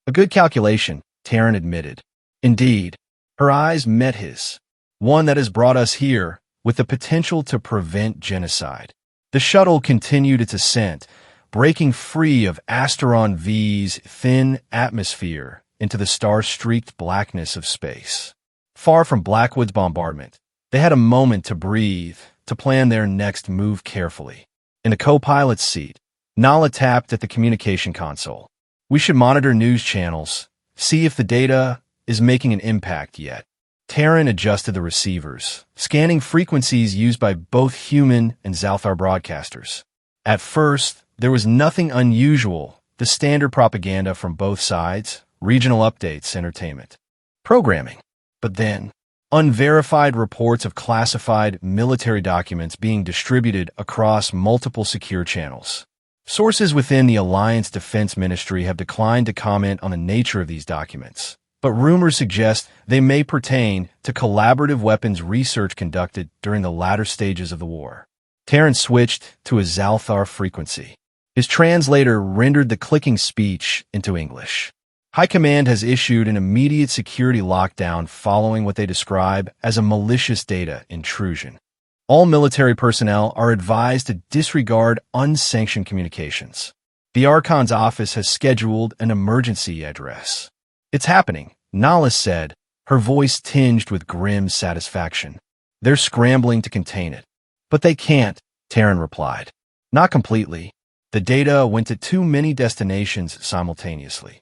A good calculation, Taryn admitted. Indeed, her eyes met his, one that has brought us here with the potential to prevent genocide. The shuttle continued its ascent, breaking free of Asteron V's thin atmosphere into the star-streaked blackness of space. Far from Blackwood's bombardment, they had a moment to breathe, to plan their next move carefully. In the co-pilot's seat, Nala tapped at the communication console. We should monitor news channels, see if the data is making an impact yet. Taryn adjusted the receivers, scanning frequencies used by both human and Zalthar broadcasters. At first, there was nothing unusual, the standard propaganda from both sides, regional updates, entertainment, programming. But then, unverified reports of classified military documents being distributed across multiple secure channels. Sources within the Alliance Defense Ministry have declined to comment on the nature of these documents, but rumors suggest they may pertain to collaborative weapons research conducted during the latter stages of the war. Taryn switched to a Zalthar frequency. His translator rendered the clicking speech into English. High Command has issued an immediate security lockdown following what they describe as a malicious data intrusion. All military personnel are advised to disregard unsanctioned communications. The Archon's office has scheduled an emergency address. It's happening, Nala said, her voice tinged with grim satisfaction. They're scrambling to contain it. But they can't, Taryn replied. Not completely. The data went to too many destinations simultaneously.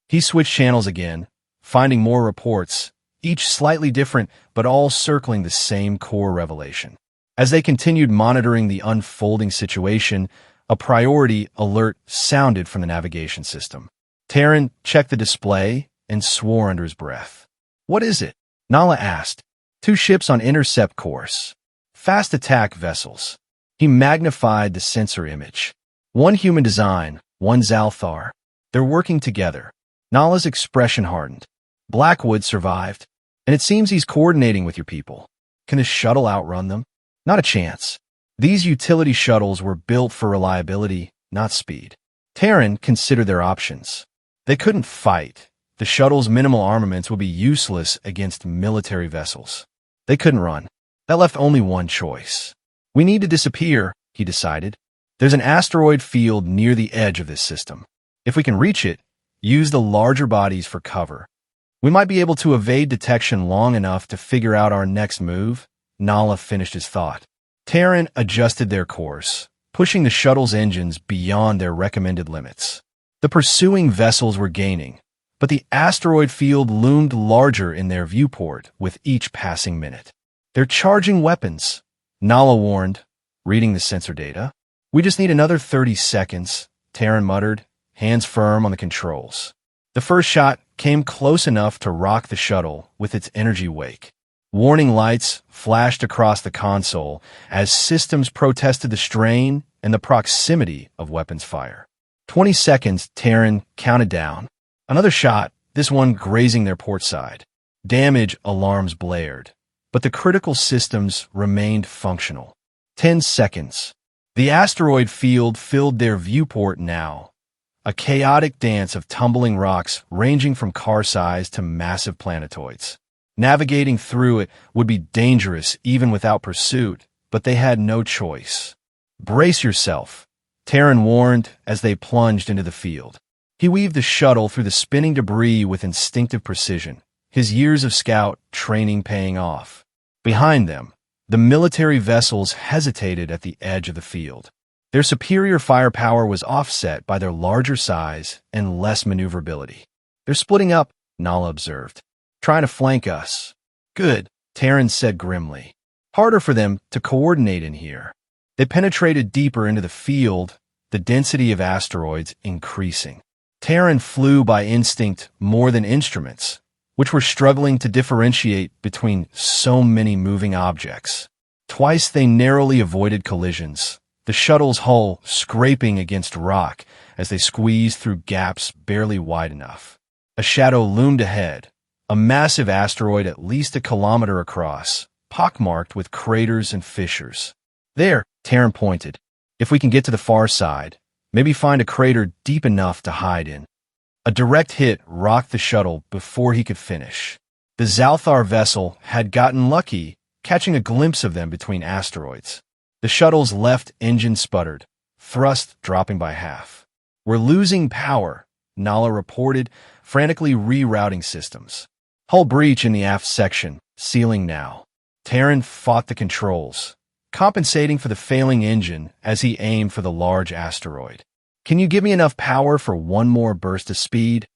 He switched channels again, finding more reports, each slightly different but all circling the same core revelation. As they continued monitoring the unfolding situation, a priority alert sounded from the navigation system. Taryn checked the display and swore under his breath. What is it? Nala asked. 2 ships on intercept course. Fast attack vessels. He magnified the sensor image. One human design, one Zalthar. They're working together. Nala's expression hardened. Blackwood survived, and it seems he's coordinating with your people. Can the shuttle outrun them? Not a chance. These utility shuttles were built for reliability, not speed. Terran considered their options. They couldn't fight. The shuttle's minimal armaments would be useless against military vessels. They couldn't run. That left only one choice. We need to disappear, he decided. There's an asteroid field near the edge of this system. If we can reach it, use the larger bodies for cover. We might be able to evade detection long enough to figure out our next move. Nala finished his thought. Terran adjusted their course, pushing the shuttle's engines beyond their recommended limits. The pursuing vessels were gaining, but the asteroid field loomed larger in their viewport with each passing minute. They're charging weapons, Nala warned, reading the sensor data. We just need another 30 seconds, Terran muttered, hands firm on the controls. The first shot came close enough to rock the shuttle with its energy wake. Warning lights flashed across the console as systems protested the strain and the proximity of weapons fire. 20 seconds, Terran counted down. Another shot, this one grazing their port side. Damage alarms blared, but the critical systems remained functional. 10 seconds. The asteroid field filled their viewport now, a chaotic dance of tumbling rocks ranging from car-size to massive planetoids. Navigating through it would be dangerous even without pursuit, but they had no choice. Brace yourself, Terran warned as they plunged into the field. He weaved the shuttle through the spinning debris with instinctive precision, his years of scout training paying off. Behind them, the military vessels hesitated at the edge of the field. Their superior firepower was offset by their larger size and less maneuverability. They're splitting up, Nala observed. Trying to flank us. Good, Terran said grimly. Harder for them to coordinate in here. They penetrated deeper into the field, the density of asteroids increasing. Terran flew by instinct more than instruments, which were struggling to differentiate between so many moving objects. Twice they narrowly avoided collisions, the shuttle's hull scraping against rock as they squeezed through gaps barely wide enough. A shadow loomed ahead, a massive asteroid at least a kilometer across, pockmarked with craters and fissures. There, Terran pointed. If we can get to the far side, maybe find a crater deep enough to hide in. A direct hit rocked the shuttle before he could finish. The Zalthar vessel had gotten lucky, catching a glimpse of them between asteroids. The shuttle's left engine sputtered, thrust dropping by half. We're losing power, Nala reported, frantically rerouting systems. Hull breach in the aft section, sealing now. Terran fought the controls, compensating for the failing engine as he aimed for the large asteroid. Can you give me enough power for one more burst of speed?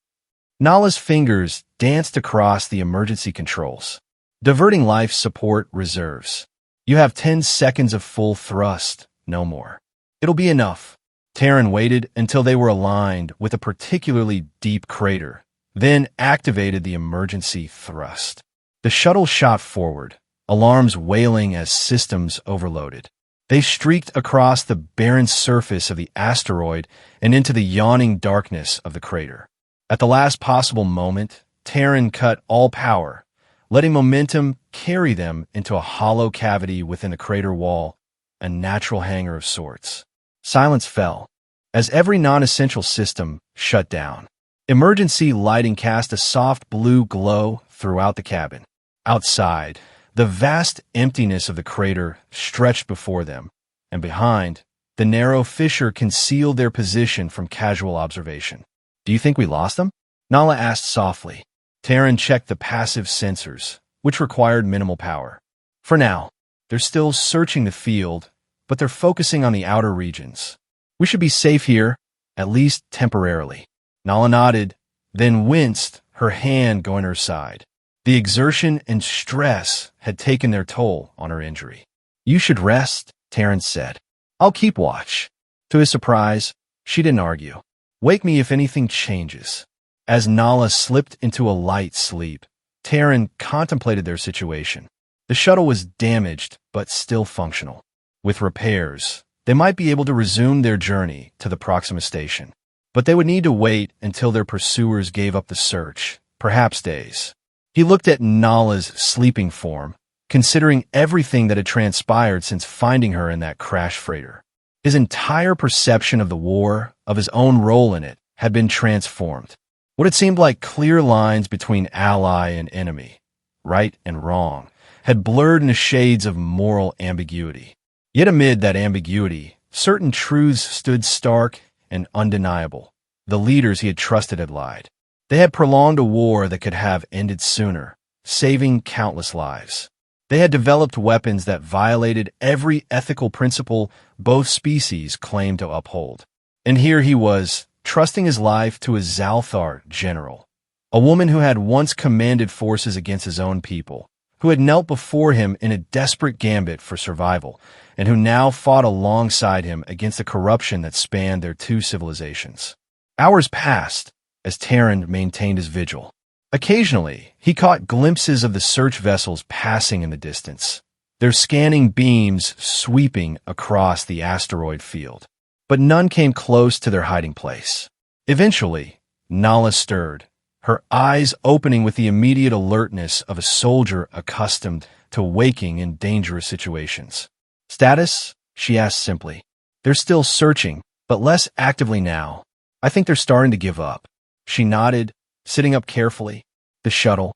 Nala's fingers danced across the emergency controls, diverting life support reserves. You have 10 seconds of full thrust, no more. It'll be enough. Terran waited until they were aligned with a particularly deep crater, then activated the emergency thrust. The shuttle shot forward, alarms wailing as systems overloaded. They streaked across the barren surface of the asteroid and into the yawning darkness of the crater. At the last possible moment, Terran cut all power, letting momentum carry them into a hollow cavity within the crater wall, a natural hangar of sorts. Silence fell, as every non-essential system shut down. Emergency lighting cast a soft blue glow throughout the cabin. Outside, the vast emptiness of the crater stretched before them, and behind, the narrow fissure concealed their position from casual observation. Do you think we lost them? Nala asked softly. Terran checked the passive sensors, which required minimal power. For now, they're still searching the field, but they're focusing on the outer regions. We should be safe here, at least temporarily. Nala nodded, then winced, her hand going to her side. The exertion and stress had taken their toll on her injury. You should rest, Terran said. I'll keep watch. To his surprise, she didn't argue. Wake me if anything changes. As Nala slipped into a light sleep, Terran contemplated their situation. The shuttle was damaged, but still functional. With repairs, they might be able to resume their journey to the Proxima station. But they would need to wait until their pursuers gave up the search, perhaps days. He looked at Nala's sleeping form, considering everything that had transpired since finding her in that crash freighter. His entire perception of the war, of his own role in it, had been transformed. What had seemed like clear lines between ally and enemy, right and wrong, had blurred into shades of moral ambiguity. Yet amid that ambiguity, certain truths stood stark and undeniable. The leaders he had trusted had lied. They had prolonged a war that could have ended sooner, saving countless lives. They had developed weapons that violated every ethical principle both species claimed to uphold. And here he was, trusting his life to a Zalthar general, a woman who had once commanded forces against his own people, who had knelt before him in a desperate gambit for survival, and who now fought alongside him against the corruption that spanned their two civilizations. Hours passed as Terran maintained his vigil. Occasionally, he caught glimpses of the search vessels passing in the distance, their scanning beams sweeping across the asteroid field. But none came close to their hiding place. Eventually, Nala stirred, her eyes opening with the immediate alertness of a soldier accustomed to waking in dangerous situations. "Status?" she asked simply. "They're still searching, but less actively now. I think they're starting to give up." She nodded, sitting up carefully. "The shuttle?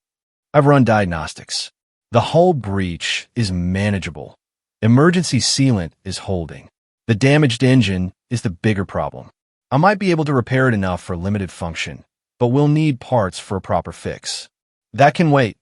I've run diagnostics. The hull breach is manageable. Emergency sealant is holding. The damaged engine is the bigger problem. I might be able to repair it enough for limited function, but we'll need parts for a proper fix." "That can wait,"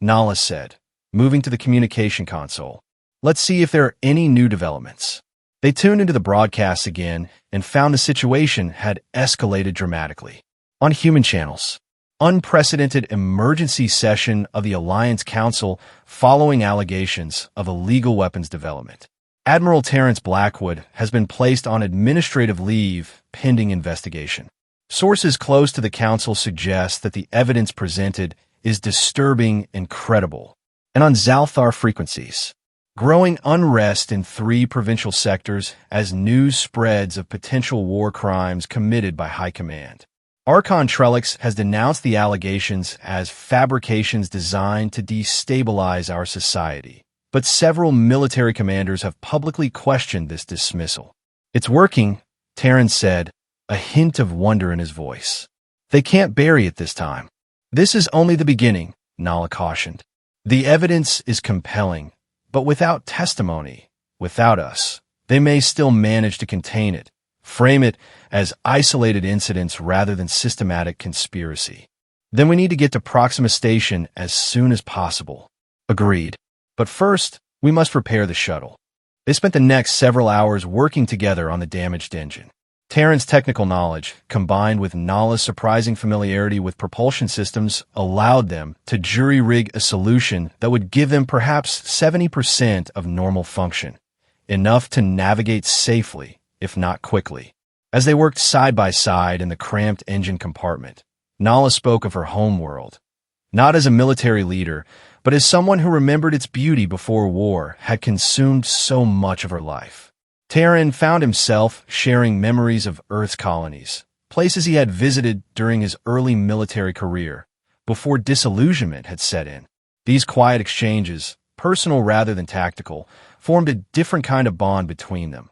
Nala said, moving to the communication console. "Let's see if there are any new developments." They tuned into the broadcasts again and found the situation had escalated dramatically. On human channels, unprecedented emergency session of the Alliance Council following allegations of illegal weapons development. Admiral Terrence Blackwood has been placed on administrative leave pending investigation. Sources close to the council suggest that the evidence presented is disturbing and credible. And on Zalthar frequencies, growing unrest in 3 provincial sectors as news spreads of potential war crimes committed by High Command. Archon Trellix has denounced the allegations as fabrications designed to destabilize our society, but several military commanders have publicly questioned this dismissal. "It's working," Terran said, a hint of wonder in his voice. "They can't bury it this time." "This is only the beginning," Nala cautioned. "The evidence is compelling, but without testimony, without us, they may still manage to contain it, frame it as isolated incidents rather than systematic conspiracy. Then we need to get to Proxima Station as soon as possible." "Agreed. But first, we must repair the shuttle." They spent the next several hours working together on the damaged engine. Terran's technical knowledge, combined with Nala's surprising familiarity with propulsion systems, allowed them to jury-rig a solution that would give them perhaps 70% of normal function, enough to navigate safely, if not quickly. As they worked side by side in the cramped engine compartment, Nala spoke of her homeworld, not as a military leader, but as someone who remembered its beauty before war had consumed so much of her life. Terran found himself sharing memories of Earth's colonies, places he had visited during his early military career, before disillusionment had set in. These quiet exchanges, personal rather than tactical, formed a different kind of bond between them,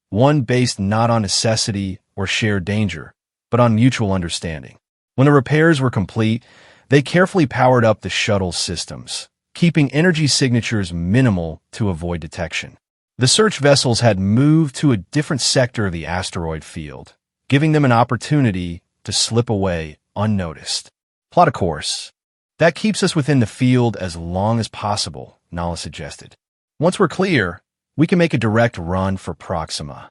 one based not on necessity or shared danger, but on mutual understanding. When the repairs were complete, they carefully powered up the shuttle's systems, keeping energy signatures minimal to avoid detection. The search vessels had moved to a different sector of the asteroid field, giving them an opportunity to slip away unnoticed. "Plot a course. That keeps us within the field as long as possible," Nala suggested. "Once we're clear, we can make a direct run for Proxima."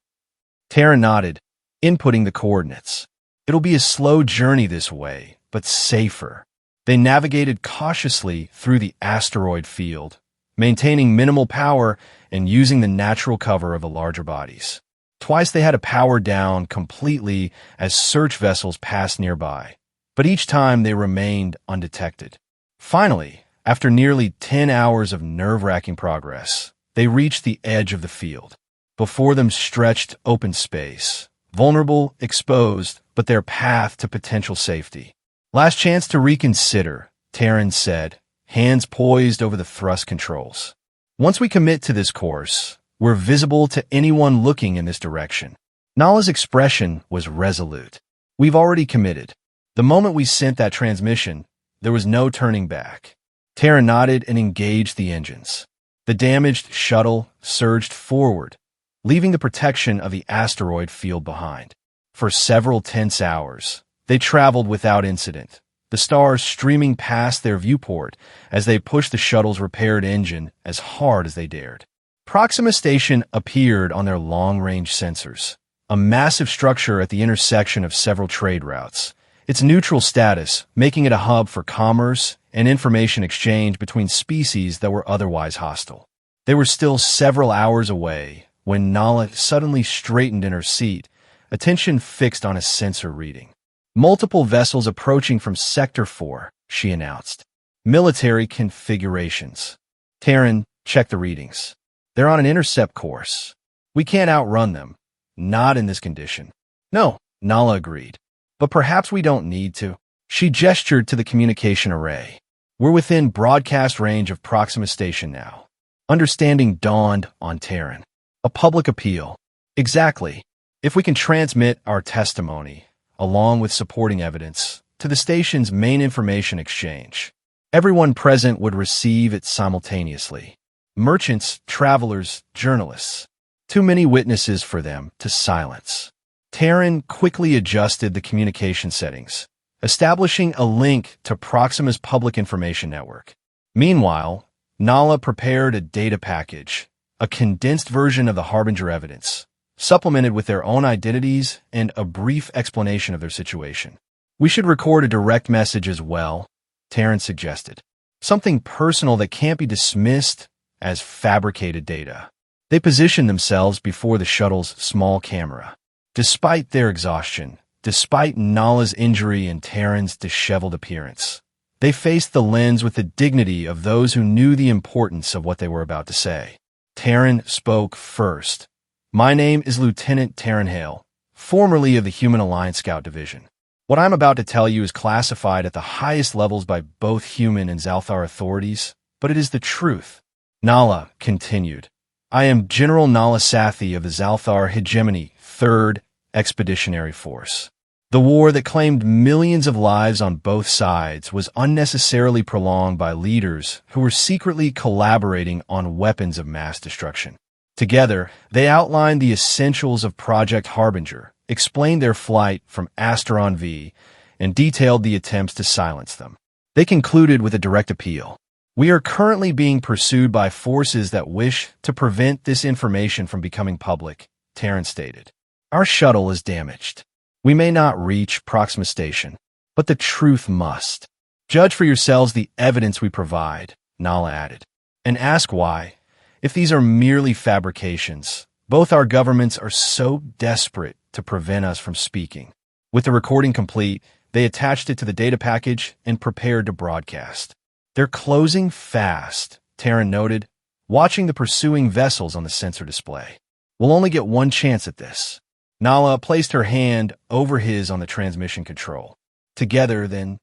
Terran nodded, inputting the coordinates. "It'll be a slow journey this way, but safer." They navigated cautiously through the asteroid field, maintaining minimal power and using the natural cover of the larger bodies. Twice they had to power down completely as search vessels passed nearby, but each time they remained undetected. Finally, after nearly 10 hours of nerve-wracking progress, they reached the edge of the field. Before them stretched open space, vulnerable, exposed, but their path to potential safety. Last chance to reconsider, Terran said, hands poised over the thrust controls. Once we commit to this course, we're visible to anyone looking in this direction. Nala's expression was resolute. We've already committed. The moment we sent that transmission, there was no turning back. Terran nodded and engaged the engines. The damaged shuttle surged forward, leaving the protection of the asteroid field behind. For several tense hours, they traveled without incident, the stars streaming past their viewport as they pushed the shuttle's repaired engine as hard as they dared. Proxima Station appeared on their long-range sensors, a massive structure at the intersection of several trade routes, its neutral status making it a hub for commerce and information exchange between species that were otherwise hostile. They were still several hours away when Nala suddenly straightened in her seat, attention fixed on a sensor reading. Multiple vessels approaching from Sector 4, she announced. Military configurations. Terran, check the readings. They're on an intercept course. We can't outrun them. Not in this condition. No, Nala agreed. But perhaps we don't need to. She gestured to the communication array. We're within broadcast range of Proxima Station now. Understanding dawned on Terran. A public appeal. Exactly. If we can transmit our testimony, along with supporting evidence, to the station's main information exchange, everyone present would receive it simultaneously. Merchants, travelers, journalists. Too many witnesses for them to silence. Terran quickly adjusted the communication settings, establishing a link to Proxima's public information network. Meanwhile, Nala prepared a data package, a condensed version of the Harbinger evidence, supplemented with their own identities and a brief explanation of their situation. We should record a direct message as well, Terran suggested. Something personal that can't be dismissed as fabricated data. They positioned themselves before the shuttle's small camera. Despite their exhaustion, despite Nala's injury and Terran's disheveled appearance, they faced the lens with the dignity of those who knew the importance of what they were about to say. Terran spoke first. My name is Lieutenant Terran Hale, formerly of the Human Alliance Scout Division. What I'm about to tell you is classified at the highest levels by both human and Zalthar authorities, but it is the truth. Nala continued. I am General Nala Sathi of the Zalthar Hegemony 3rd Expeditionary Force. The war that claimed millions of lives on both sides was unnecessarily prolonged by leaders who were secretly collaborating on weapons of mass destruction. Together, they outlined the essentials of Project Harbinger, explained their flight from Asteron V, and detailed the attempts to silence them. They concluded with a direct appeal. We are currently being pursued by forces that wish to prevent this information from becoming public, Terran stated. Our shuttle is damaged. We may not reach Proxima Station, but the truth must. Judge for yourselves the evidence we provide, Nala added, and ask why. If these are merely fabrications, both our governments are so desperate to prevent us from speaking. With the recording complete, they attached it to the data package and prepared to broadcast. They're closing fast, Terran noted, watching the pursuing vessels on the sensor display. We'll only get one chance at this. Nala placed her hand over his on the transmission control. Together, then,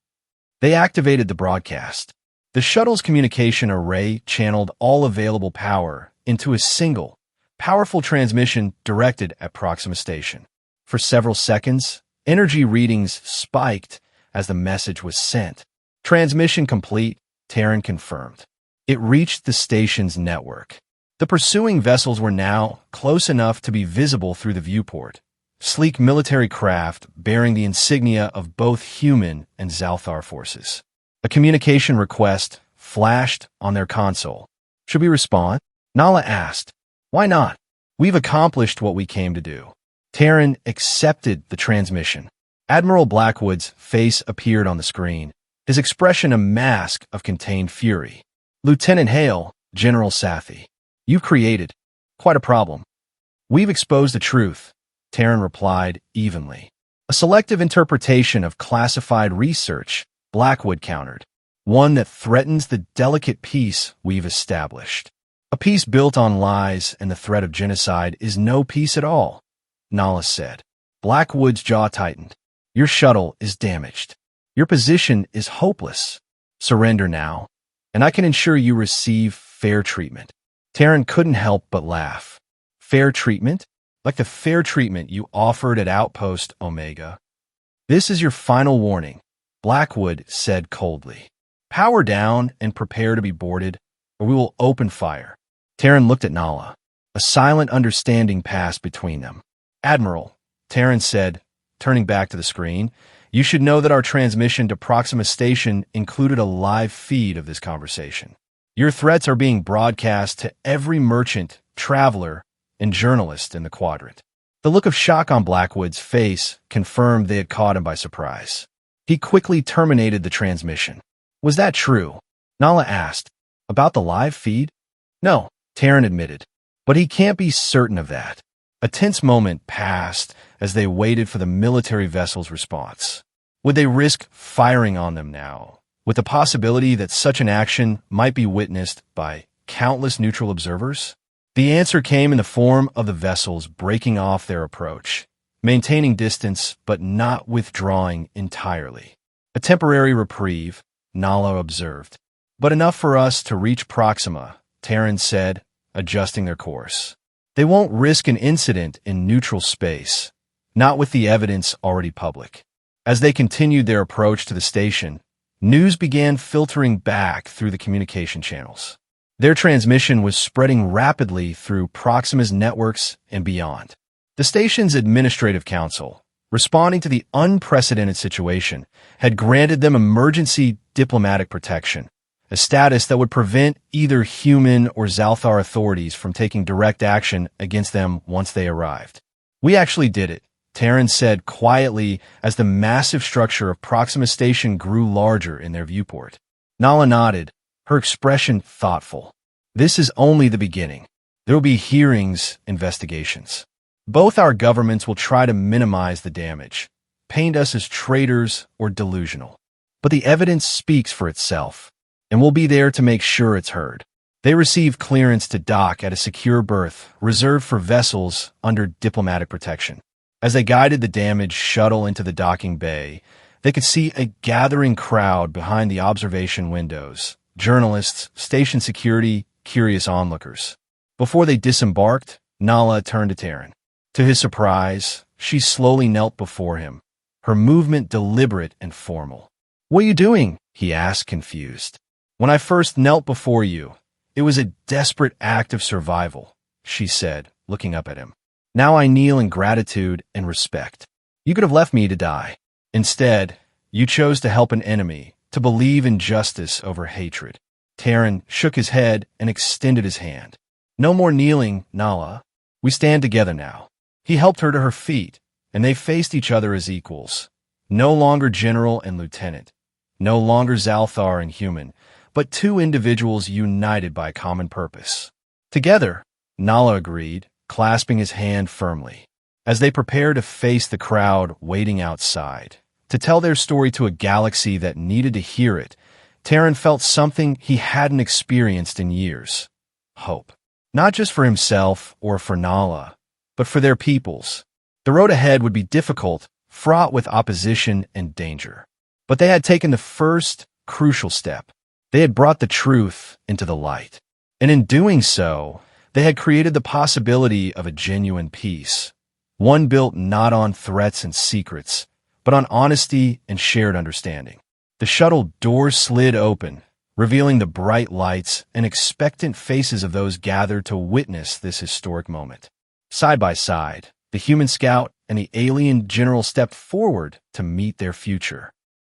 they activated the broadcast. The shuttle's communication array channeled all available power into a single, powerful transmission directed at Proxima Station. For several seconds, energy readings spiked as the message was sent. Transmission complete, Terran confirmed. It reached the station's network. The pursuing vessels were now close enough to be visible through the viewport. Sleek military craft bearing the insignia of both human and Zalthar forces. A communication request flashed on their console. Should we respond? Nala asked. Why not? We've accomplished what we came to do. Terran accepted the transmission. Admiral Blackwood's face appeared on the screen, his expression a mask of contained fury. Lieutenant Hale, General Sathi. You've created quite a problem. We've exposed the truth, Terran replied evenly. A selective interpretation of classified research, Blackwood countered. One that threatens the delicate peace we've established. A peace built on lies and the threat of genocide is no peace at all, Nala said. Blackwood's jaw tightened. Your shuttle is damaged. Your position is hopeless. Surrender now, and I can ensure you receive fair treatment. Terran couldn't help but laugh. Fair treatment? Like the fair treatment you offered at Outpost Omega. This is your final warning, Blackwood said coldly. Power down and prepare to be boarded, or we will open fire. Terran looked at Nala. A silent understanding passed between them. Admiral, Terran said, turning back to the screen, you should know that our transmission to Proxima Station included a live feed of this conversation. Your threats are being broadcast to every merchant, traveler, and journalist in the quadrant. The look of shock on Blackwood's face confirmed they had caught him by surprise. He quickly terminated the transmission. Was that true? Nala asked. About the live feed? No, Terran admitted. But he can't be certain of that. A tense moment passed as they waited for the military vessel's response. Would they risk firing on them now, with the possibility that such an action might be witnessed by countless neutral observers? The answer came in the form of the vessels breaking off their approach, maintaining distance but not withdrawing entirely. A temporary reprieve, Nala observed. But enough for us to reach Proxima, Terran said, adjusting their course. They won't risk an incident in neutral space, not with the evidence already public. As they continued their approach to the station, news began filtering back through the communication channels. Their transmission was spreading rapidly through Proxima's networks and beyond. The station's administrative council, responding to the unprecedented situation, had granted them emergency diplomatic protection, a status that would prevent either human or Zalthar authorities from taking direct action against them once they arrived. We actually did it, Terran said quietly as the massive structure of Proxima Station grew larger in their viewport. Nala nodded, her expression thoughtful. This is only the beginning. There will be hearings, investigations. Both our governments will try to minimize the damage, paint us as traitors or delusional. But the evidence speaks for itself, and we'll be there to make sure it's heard. They received clearance to dock at a secure berth reserved for vessels under diplomatic protection. As they guided the damaged shuttle into the docking bay, they could see a gathering crowd behind the observation windows, journalists, station security, curious onlookers. Before they disembarked, Nala turned to Terran. To his surprise, she slowly knelt before him, her movement deliberate and formal. What are you doing? He asked, confused. When I first knelt before you, it was a desperate act of survival, she said, looking up at him. Now I kneel in gratitude and respect. You could have left me to die. Instead, you chose to help an enemy, to believe in justice over hatred. Terran shook his head and extended his hand. No more kneeling, Nala. We stand together now. He helped her to her feet, and they faced each other as equals. No longer general and lieutenant. No longer Zalthar and human, but two individuals united by a common purpose. Together, Nala agreed, clasping his hand firmly. As they prepared to face the crowd waiting outside, to tell their story to a galaxy that needed to hear it, Terran felt something he hadn't experienced in years. Hope. Not just for himself or for Nala, but for their peoples. The road ahead would be difficult, fraught with opposition and danger. But they had taken the first, crucial step. They had brought the truth into the light. And in doing so, they had created the possibility of a genuine peace. One built not on threats and secrets, but on honesty and shared understanding. The shuttle doors slid open, revealing the bright lights and expectant faces of those gathered to witness this historic moment. Side by side, the human scout and the alien general stepped forward to meet their future.